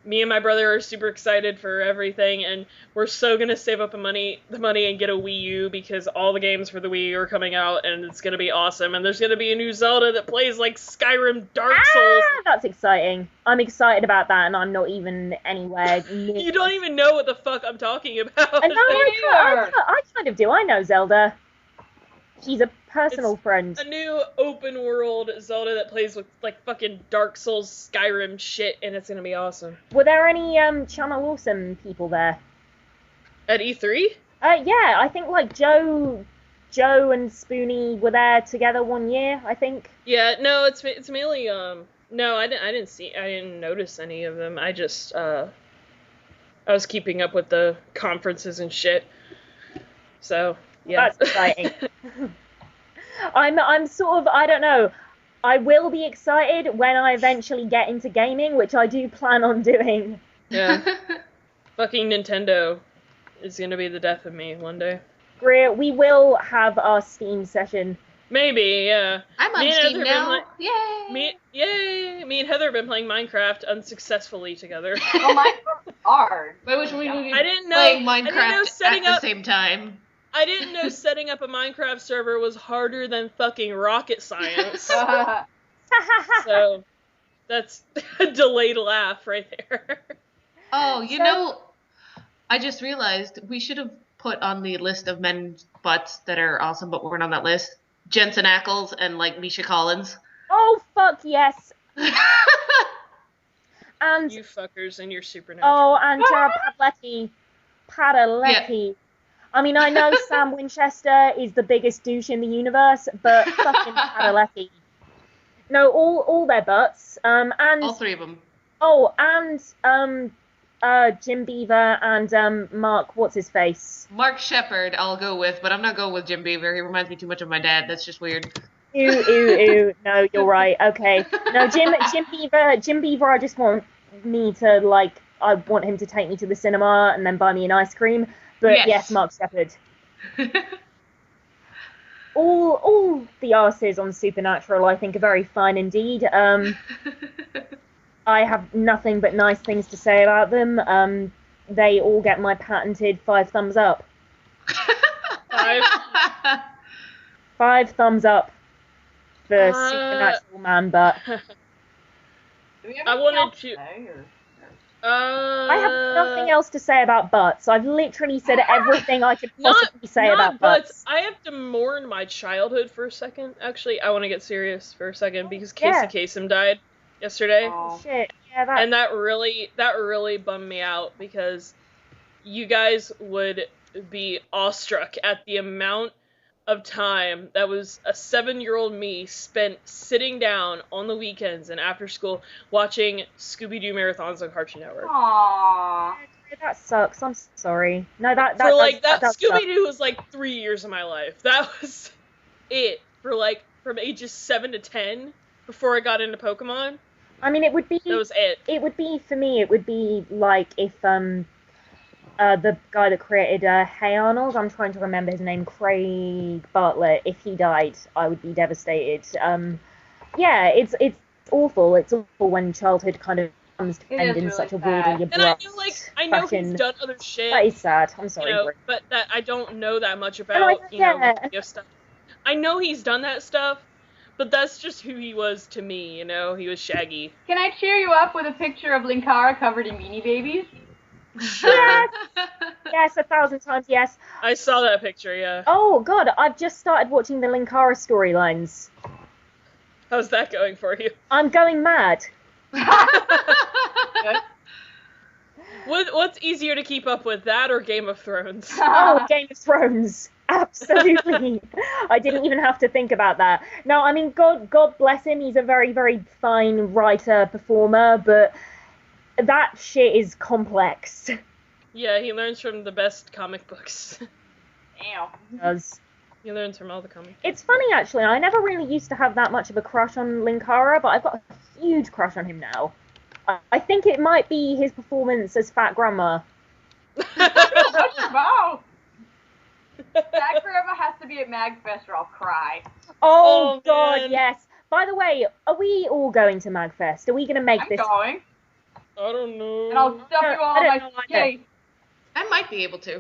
me and my brother are super excited for everything, and we're so gonna save up the money and get a Wii U, because all the games for the Wii U are coming out, and it's gonna be awesome, and there's gonna be a new Zelda that plays like Skyrim, Dark Souls. That's exciting. I'm excited about that, and I'm not even anywhere near. You don't even know what the fuck I'm talking about. I know, I kind of do. I know Zelda. She's a personal friend. A new open world Zelda that plays with like fucking Dark Souls, Skyrim shit, and it's gonna be awesome. Were there any Channel Awesome people there? At E3? Yeah, I think like Joe and Spoonie were there together one year, I think. Yeah, no, it's mainly no, I didn't notice any of them. I just I was keeping up with the conferences and shit. So, yeah. That's exciting. I'm sort of, I don't know. I will be excited when I eventually get into gaming, which I do plan on doing. Yeah. Fucking Nintendo is gonna be the death of me one day. Greer, we will have our Steam session. Maybe, yeah. I'm on Me and Steam Heather now. been Yay! Me and Heather have been playing Minecraft unsuccessfully together. Well, Minecraft's hard. Why wish we would be I didn't know- playing I didn't know Minecraft setting at up- the same time? I didn't know setting up a Minecraft server was harder than fucking rocket science. So, That's a delayed laugh right there. Oh, So- I just realized we should have put on the list of men's butts that are awesome, but weren't on that list. Jensen Ackles and like Misha Collins. Oh fuck yes. And You fuckers and your supernatural. oh, and Jared Padalecki. I mean, I know Sam Winchester is the biggest douche in the universe, but fucking Padalecki. No, all their butts. And All three of them. oh, and Jim Beaver and Mark, what's his face? Mark Shepard, I'll go with, but I'm not going with Jim Beaver. He reminds me too much of my dad. That's just weird. Ooh. No, you're right. Okay. No, Jim Beaver. I just want me to I want him to take me to the cinema and then buy me an ice cream. But yes, Mark Shepard. All the arses on Supernatural, I think, are very fine indeed. I have nothing but nice things to say about them. They all get my patented 5 thumbs up. 5. 5 thumbs up for Supernatural man butt. I wanted to. I have nothing else to say about butts. I've literally said everything I could possibly say about butts. I have to mourn my childhood for a second. Actually, I want to get serious for a second because Casey Kasem died yesterday. Oh shit! Yeah, and that really bummed me out because you guys would be awestruck at the amount of time that was a 7-year-old me spent sitting down on the weekends and after school watching Scooby-Doo marathons on Cartoon Network. Aww. That sucks. I'm sorry. No, that Scooby-Doo was like 3 years of my life. That was it for like from ages 7 to 10 before I got into Pokemon. I mean, it would be. That was it. It would be for me. It would be like if the guy that created Hey Arnold, I'm trying to remember his name, Craig Bartlett, if he died, I would be devastated. Yeah, it's awful. It's awful when childhood kind of comes to end in such a weirdly abrupt I know he's done other shit. That is sad. I'm sorry. But that I don't know that much about, video stuff. I know he's done that stuff, but that's just who he was to me, he was Shaggy. Can I cheer you up with a picture of Linkara covered in Beanie Babies? Yes! Yes, 1,000 times yes. I saw that picture, yeah. Oh god, I've just started watching the Linkara storylines. How's that going for you? I'm going mad. What's easier to keep up with, that or Game of Thrones? Oh, Game of Thrones. Absolutely. I didn't even have to think about that. No, I mean, God bless him. He's a very, very fine writer, performer, but that shit is complex. Yeah, he learns from the best comic books. Damn. He does. He learns from all the comics. It's funny, actually. I never really used to have that much of a crush on Linkara, but I've got a huge crush on him now. I think it might be his performance as Fat Grandma. What's your mouth? Fat Grandma has to be at MagFest or I'll cry. Oh God, man. yes. By the way, are we all going to MagFest? Are we going to make I'm this? going. I don't know. And I'll stuff you all in my face. I might be able to.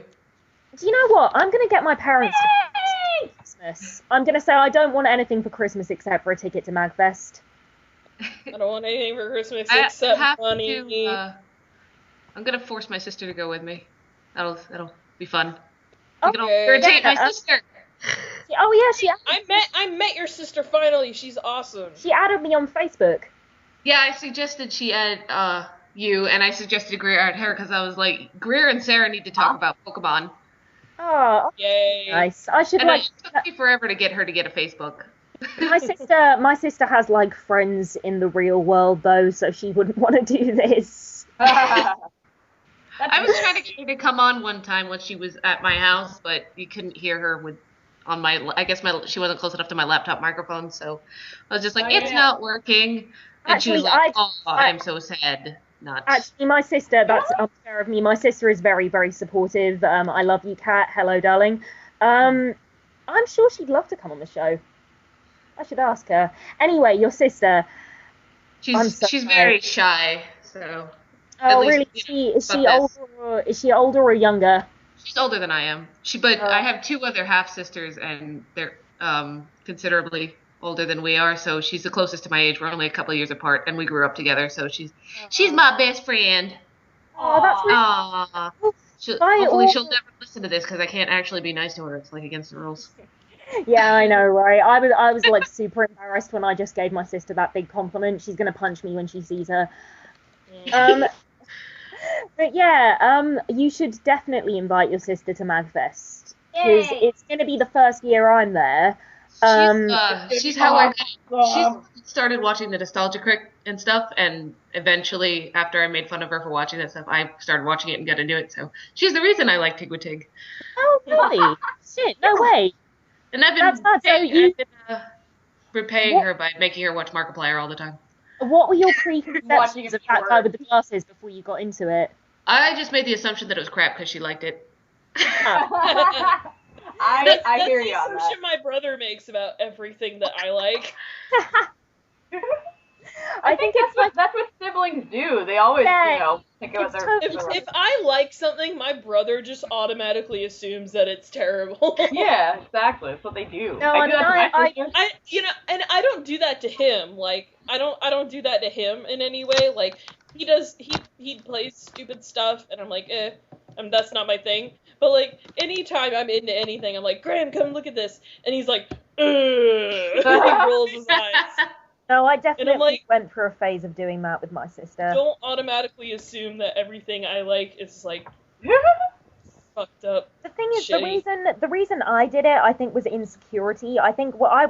Do you know what? I'm going to get my parents to Christmas. I'm going to say I don't want anything for Christmas except for a ticket to MagFest. I don't want anything for Christmas except money. I'm gonna force my sister to go with me. That'll be fun. Okay. We can all irritate my sister. Oh yeah, I met your sister finally. She's awesome. she added me on Facebook. Yeah, I suggested she add you, and I suggested Greer add her because I was like, Greer and Sarah need to talk about Pokemon. Oh, Yay! nice. I should And like. it took me forever to get her to get a Facebook. My sister has like friends in the real world though, so she wouldn't want to do this. I was trying to get her to come on one time when she was at my house, but you couldn't hear her on my. I guess she wasn't close enough to my laptop microphone, so I was just like, it's not working. And she was like, I'm so sad. Not. Actually, my sister, that's unfair of me. My sister is very, very supportive. I love you, Kat. Hello, darling. I'm sure she'd love to come on the show. I should ask her. Anyway, your sister. She's very shy, so. Oh, really? Is she older or younger? She's older than I am. But I have 2 other half sisters, and they're considerably older than we are, so she's the closest to my age. We're only a couple of years apart, and we grew up together, so she's my best friend. Oh, that's really Aww. Hopefully she'll never listen to this because I can't actually be nice to her. It's like against the rules. Yeah, I know, right? I was like super embarrassed when I just gave my sister that big compliment. She's gonna punch me when she sees her. But yeah, you should definitely invite your sister to MagFest because it's gonna be the first year I'm there. She's started watching the Nostalgia Crick and stuff, and eventually, after I made fun of her for watching that stuff, I started watching it and got into it. So she's the reason I like Tigwatig. Oh, really? Shit, no way. And I've been repaying her by making her watch Markiplier all the time. What were your preconceptions of that guy with the glasses before you got into it? I just made the assumption that it was crap because she liked it. I hear you on that. That's the assumption my brother makes about everything that I like. I think that's what siblings do. They always, think about their. If I like something, my brother just automatically assumes that it's terrible. Yeah, exactly. That's what they do. No, I do that to my sister. And I don't do that to him. Like, I don't do that to him in any way. Like, he plays stupid stuff, and I'm like, that's not my thing. But like, anytime I'm into anything, I'm like, Graham, come look at this, and he's like, and he rolls his eyes. No, I definitely went through a phase of doing that with my sister. Don't automatically assume that everything I like is like fucked up. The thing is, the reason I did it, I think, was insecurity. I think when I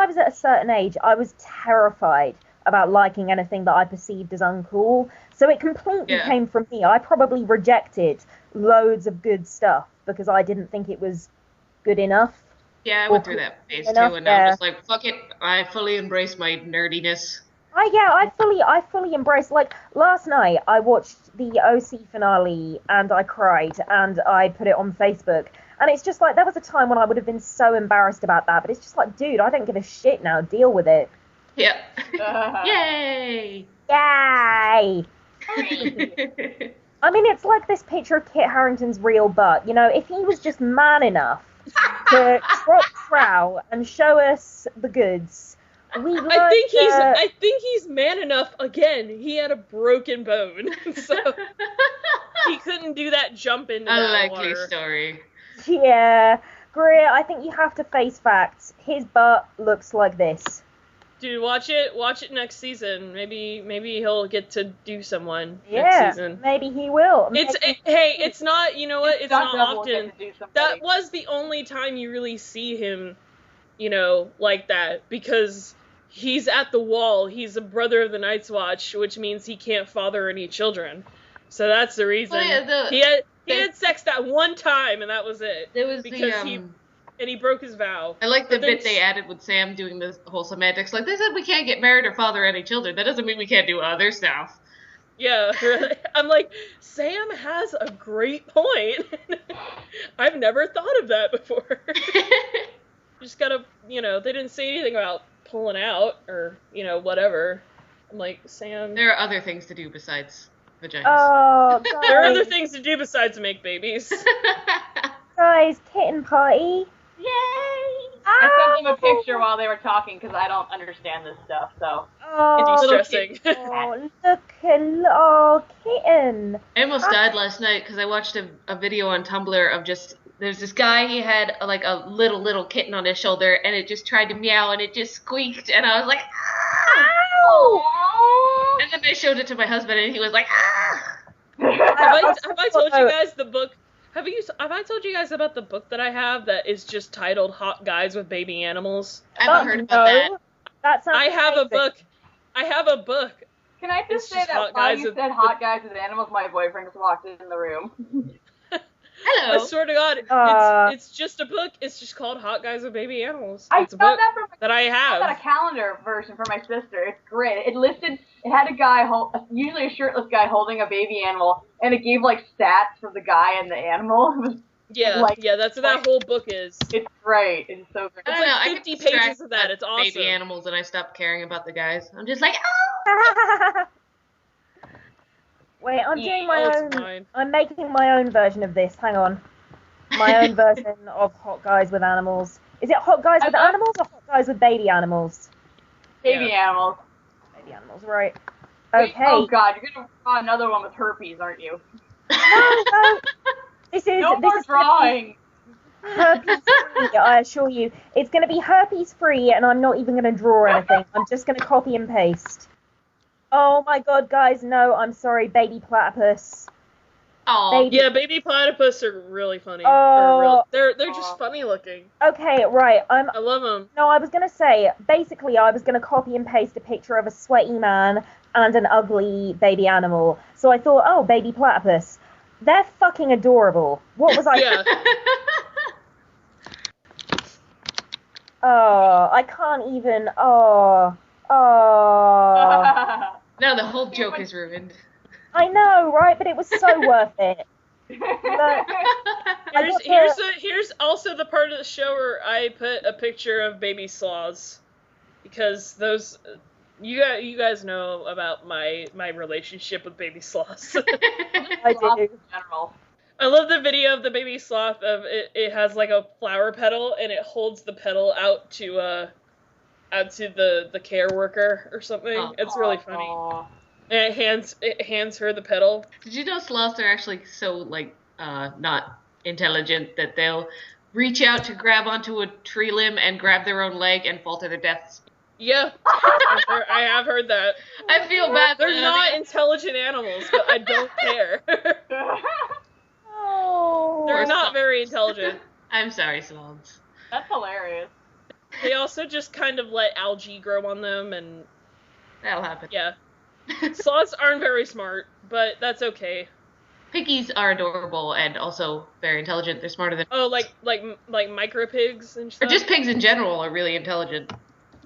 was at a certain age, I was terrified about liking anything that I perceived as uncool. So it completely came from me. I probably rejected loads of good stuff because I didn't think it was good enough. Yeah, I went through that phase too, and I'm just like, fuck it. I fully embrace my nerdiness. I fully embrace. Like last night, I watched the OC finale and I cried and I put it on Facebook. And it's just like there was a time when I would have been so embarrassed about that, but it's just like, dude, I don't give a shit now. Deal with it. Yep. Yay! Yay! I mean, it's like this picture of Kit Harington's real butt. You know, if he was just man enough to crop trow and show us the goods, I think he's man enough. Again, he had a broken bone, so he couldn't do that jump into that Unlikely water. Story. Yeah, Greer, I think you have to face facts. His butt looks like this. Dude, watch it next season. Maybe he'll get to do someone next season. Maybe he will. It's not, you know what, it's not often. That was the only time you really see him, like that, because he's at the wall. He's a brother of the Night's Watch, which means he can't father any children. So that's the reason. Well, he had sex that one time, and that was it. It was because he broke his vow. I like the bit they added with Sam doing the whole semantics. Like, they said we can't get married or father any children. That doesn't mean we can't do other stuff. Yeah, really. I'm like, Sam has a great point. I've never thought of that before. Just gotta, they didn't say anything about pulling out or, whatever. I'm like, Sam... There are other things to do besides vaginas. Oh, guys. There are other things to do besides make babies. Guys, kitten party. Yay! I sent them a picture while they were talking because I don't understand this stuff, so... It's distressing. Oh, kitten. I almost died last night because I watched a video on Tumblr of just... There's this guy, he had like a little kitten on his shoulder, and it just tried to meow, and it just squeaked, and I was like, ow! And then I showed it to my husband, and he was like, ah! Have I told you guys the book? Have I told you guys about the book that I have that is just titled Hot Guys with Baby Animals? I haven't heard about that. That sounds I have a book. Can I just say that while you said hot guys with animals, my boyfriend just walked in the room. Hello. I swear to God, it's just a book. It's just called Hot Guys with Baby Animals. It's a book that I have. I got a calendar version for my sister. It's great. It had a guy, usually a shirtless guy, holding a baby animal, and it gave like stats for the guy and the animal. It was that's what that whole book is. It's great. It's so great. It's like 50 pages of that. It's awesome. Baby animals, and I stopped caring about the guys. I'm just like, oh! Wait, I'm doing my own. I'm making my own version of this. Hang on. My own version of Hot Guys with Animals. Is it Hot Guys with Animals or Hot guys with baby animals? Baby animals. Baby animals, right. Wait, Okay. oh god, you're gonna draw another one with herpes, aren't you? No. This is No more drawing. herpes free, I assure you. It's going to be herpes free, and I'm not even going to draw anything. I'm just going to copy and paste. Oh my god, guys, no, I'm sorry, baby platypus. Oh, Yeah, baby platypus are really funny. Oh. They're just funny looking. Okay, right. I love them. No, I was going to say, basically, I was going to copy and paste a picture of a sweaty man and an ugly baby animal. So I thought, oh, baby platypus. They're fucking adorable. What was I... Yeah. Oh, I can't even... Oh. Now the whole joke is ruined. I know, right? But it was so worth it. But Here's also the part of the show where I put a picture of baby sloths, because those you guys know about my relationship with baby sloths. I do. In general. I love the video of the baby sloth of it has like a flower petal and it holds the petal out to the care worker or something. Oh. It's really funny. And it hands her the petal. Did you know sloths are actually so, like, not intelligent that they'll reach out to grab onto a tree limb and grab their own leg and fall to their deaths? Yeah, I have heard that. I feel bad. They're not intelligent animals, but I don't care. Oh. They're not very intelligent. I'm sorry, sloths. That's hilarious. They also just kind of let algae grow on them, and That'll happen. yeah. Sloths aren't very smart, but that's okay. Piggies are adorable and also very intelligent. They're smarter than... Oh, like micro pigs and Or stuff? just pigs in general are really intelligent.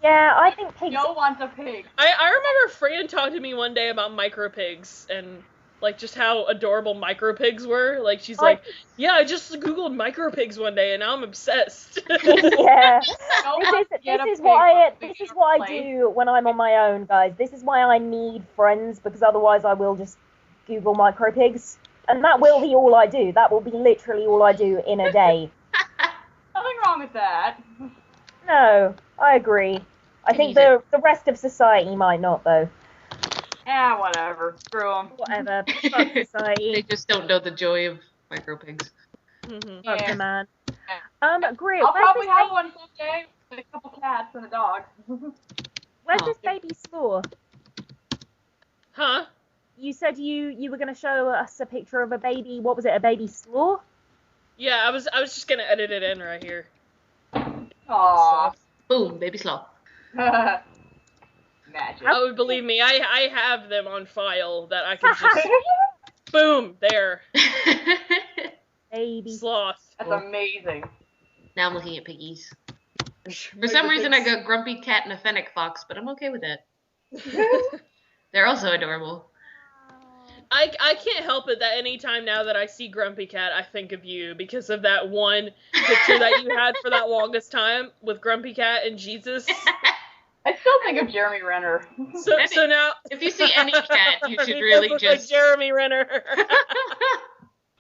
Yeah, I think pigs... No one's a pig. I remember Fran talked to me one day about micro pigs and like just how adorable micro pigs were. Like she's like, yeah, I just googled micro pigs one day and now I'm obsessed. Yeah. No This one is can get a what pig I place. do when I'm on my own, guys. This is why I need friends, because otherwise I will just Google micro pigs, and that will be all I do. That will be literally all I do in a day. Nothing wrong with that. No, I agree. I think the rest of society might not, though. Yeah, whatever. Screw them. Whatever. Fuck They society. just don't know the joy of micro pigs. Mhm. Fuck Yeah. the man. Greer, I'll where's probably this have baby, one someday with a couple cats and a dog. where's Oh. this baby slaw? Huh? You said you were going to show us a picture of a baby. What was it? A baby slaw? Yeah, I was just gonna edit it in right here. Aww. Boom, baby sloth. Magic. Oh, believe me, I have them on file that I can just boom there. Baby. Sloth. That's amazing. Now I'm looking at piggies. For some reason I got Grumpy Cat and a Fennec Fox, but I'm okay with that. They're also adorable. I can't help it that anytime now that I see Grumpy Cat, I think of you because of that one picture that you had for that longest time with Grumpy Cat and Jesus. I still think of Jeremy Renner. So now, If you see any cat, you should he really does look just... like Jeremy Renner.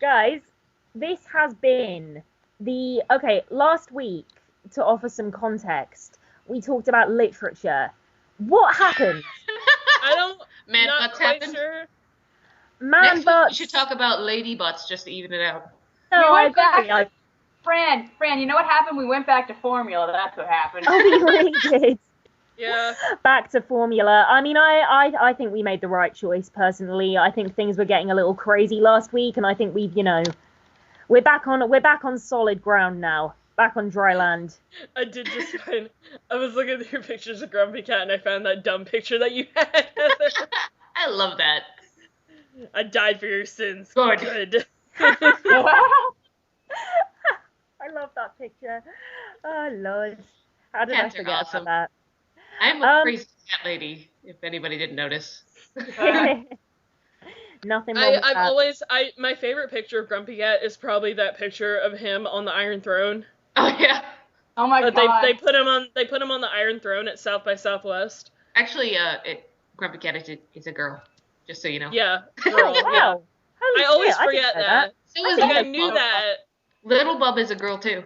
Guys, this has been last week, to offer some context, we talked about literature. What happened? I don't. Man not butts quite happened. sure. Man Next week we butts. should talk about lady butts just to even it out. No, We I went back- agree. Fran, you know what happened? We went back to formula. That's what happened. Oh, we really did. Yeah. Back to formula. I mean, I think we made the right choice, personally. I think things were getting a little crazy last week, and I think we're back on solid ground now. Back on dry land. I did just find. I was looking through pictures of Grumpy Cat and I found that dumb picture that you had. I love that. I died for your sins. Good. Good. I love that picture. Oh, Lord. How did Cats I are forget awesome. about I'm a crazy cat lady, if anybody didn't notice. that? Nothing wrong with that. My favorite picture of Grumpy Cat is probably that picture of him on the Iron Throne. Oh, yeah. Oh my But god. they put him on the Iron Throne at South by Southwest. Actually, Grumpy Cat is a girl, just so you know. Yeah, Oh, girl. Yeah. wow. Holy I always shit, I didn't forget know that. So is Like, I Little knew Bub. that. Little Bub is a girl, too.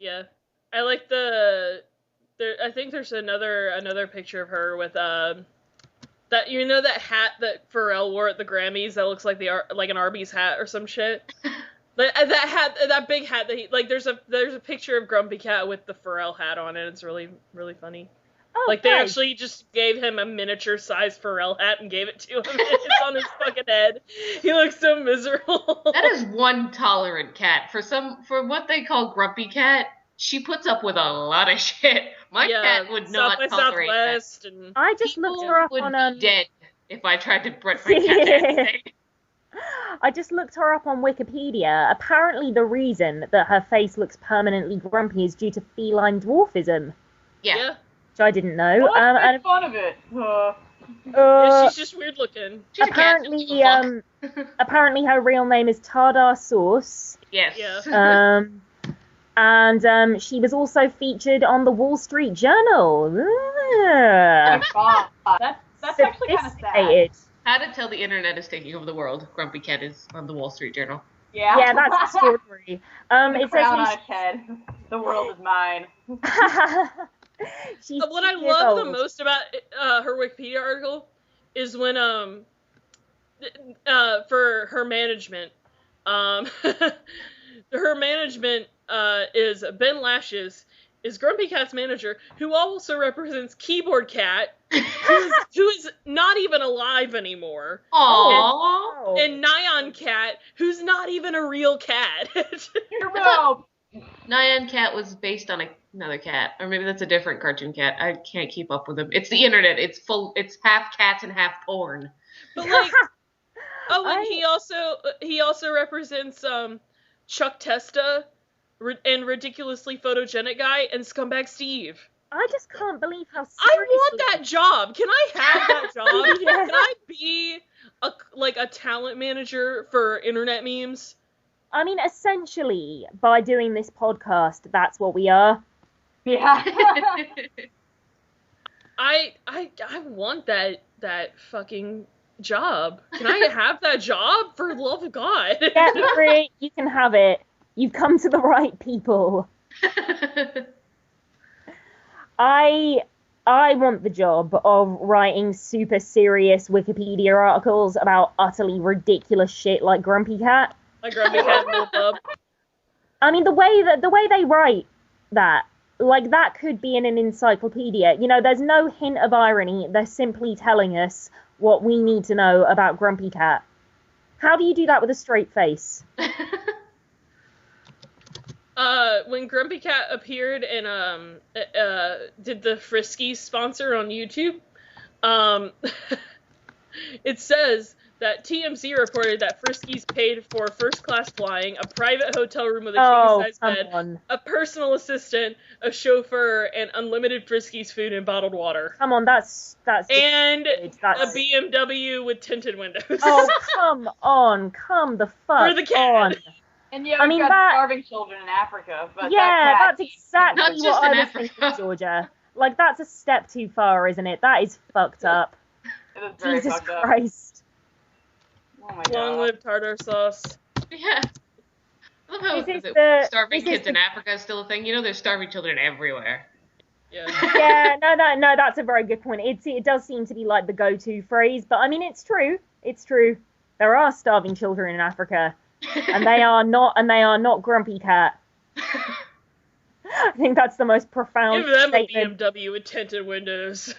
Yeah. I like the I think there's another picture of her with that that hat that Pharrell wore at the Grammys that looks like like an Arby's hat or some shit. That big hat that he there's a picture of Grumpy Cat with the Pharrell hat on it. It's really really funny. Oh, They nice. actually just gave him a miniature sized Pharrell hat and gave it to him. It's on his fucking head. He looks so miserable. That is one tolerant cat. For what they call Grumpy Cat, she puts up with a lot of shit. My cat would not South by tolerate Southwest that. and I just People looked her up would on be dead if I tried to bring my cat to anything. I just looked her up on Wikipedia. Apparently, the reason that her face looks permanently grumpy is due to feline dwarfism, Yeah. which I didn't know. Let's And make fun of it. yeah, she's just weird looking. She's a cat, apparently, doesn't give a fuck. apparently her real name is Tardar Sauce. Yes. Yeah. And she was also featured on the Wall Street Journal. Oh, God. That's actually kind of sad. Sophisticated. How to tell the internet is taking over the world. Grumpy Cat is on the Wall Street Journal. Yeah. Yeah, that's extraordinary. It Crown on says its head. The world is mine. she's What I 2 years love the old. most about her Wikipedia article is when for her management, her management is Ben Lashes, is Grumpy Cat's manager, who also represents Keyboard Cat, who is not even alive anymore, Aww. Oh. and Nyan Cat, who's not even a real cat. No. Nyan Cat was based on another cat, or maybe that's a different cartoon cat. I can't keep up with them. It's the internet. It's half cats and half porn. But like, and he also represents Chuck Testa and ridiculously photogenic guy and Scumbag Steve. I just can't believe how seriously... I want that job. Can I have that job? Yeah. Can I be a talent manager for internet memes? I mean, essentially, by doing this podcast, that's what we are. Yeah. I want that fucking job. Can I have that job for the love of God? Get free, you can have it. You've come to the right people. I want the job of writing super serious Wikipedia articles about utterly ridiculous shit like Grumpy Cat. Like Grumpy Cat and Little Bub. I mean, the way they write that, like, that could be in an encyclopedia. You know, there's no hint of irony. They're simply telling us what we need to know about Grumpy Cat. How do you do that with a straight face? When Grumpy Cat appeared and did the Friskies sponsor on YouTube, it says that TMZ reported that Friskies paid for first-class flying, a private hotel room with a king-size bed, a personal assistant, a chauffeur, and unlimited Friskies food and bottled water. Come on, that's And that's... a BMW with tinted windows. Oh, come on, come the fuck For the cat. on. And yeah, I we've mean, got that- starving children in Africa. But Yeah, that that's exactly Not just what in I was Africa. thinking, Georgia. Like, that's a step too far, isn't it? That is fucked up. it is very Jesus fucked up. Christ. Oh my Long God. live tartar sauce. Yeah. I love how This is is it the- starving this is kids in Africa is still a thing. You know, there's starving children everywhere. Yeah. Yeah, no, that's a very good point. It does seem to be like the go-to phrase, but I mean, it's true. It's true. There are starving children in Africa, and they are not Grumpy Cat. I think that's the most profound Give them statement. a BMW with tinted windows.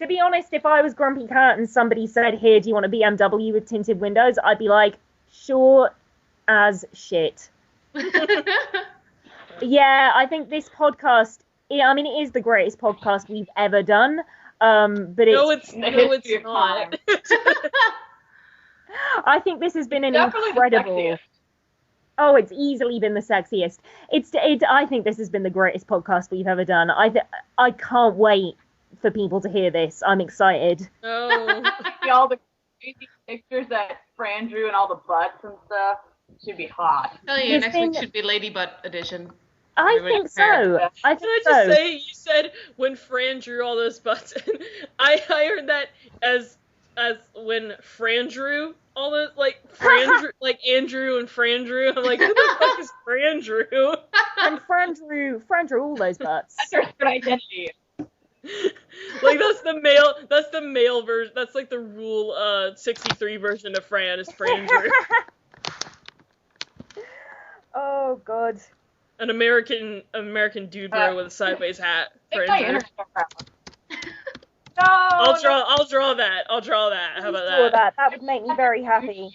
To be honest, if I was Grumpy Cat and somebody said, "Here, do you want a BMW with tinted windows?" I'd be like, "Sure as shit." Yeah, I think this podcast, I mean, it is the greatest podcast we've ever done. But No, it's it's not. I think this has been an Definitely the incredible. sexiest. Oh, it's easily been the sexiest. I think this has been the greatest podcast we've ever done. I can't wait for people to hear this. I'm excited. Oh. See all the crazy pictures that Fran drew and all the butts and stuff. Should be hot. Oh yeah, This next thing- week should be Lady Butt edition. I Everybody think prepared. so. I Can think I just so. say, you said when Fran drew all those butts, and I heard that as when Fran drew all those, like, Fran drew, like Andrew and Fran drew. I'm like, who the fuck is Fran drew? And Fran drew all those butts. That's her third identity. Like that's the male version. That's like the Rule 63 version of Fran is Fran Drew. Oh god. An American dude bro with a sideways hat. It's Fran my Drew. internet crap. No. I'll draw that. How about Draw that? That would make me very happy.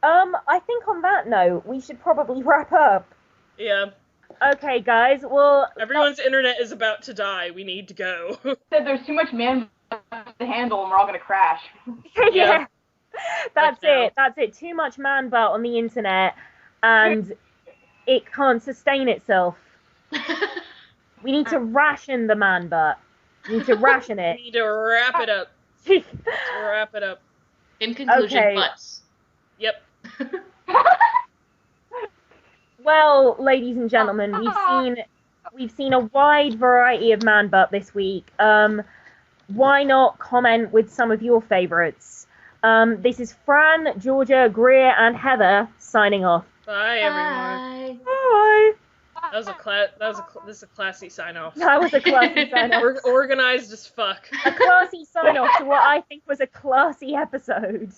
I think on that note, we should probably wrap up. Yeah. Okay, guys. Well, Everyone's internet is about to die. We need to go. Said there's too much man to handle and we're all gonna crash. yeah. That's Like now. it. That's it. Too much man butt on the internet, and it can't sustain itself. We need to ration the man butt. We need to ration We it. need to wrap it up. Let's wrap it up. In conclusion, Okay. butts. Yep. Well, ladies and gentlemen, we've seen a wide variety of man butt this week. Why not comment with some of your favorites? This is Fran, Georgia, Greer, and Heather signing off. Bye, everyone. Bye. This is a classy sign off. That was a classy sign off. Organized as fuck. A classy sign off to what I think was a classy episode.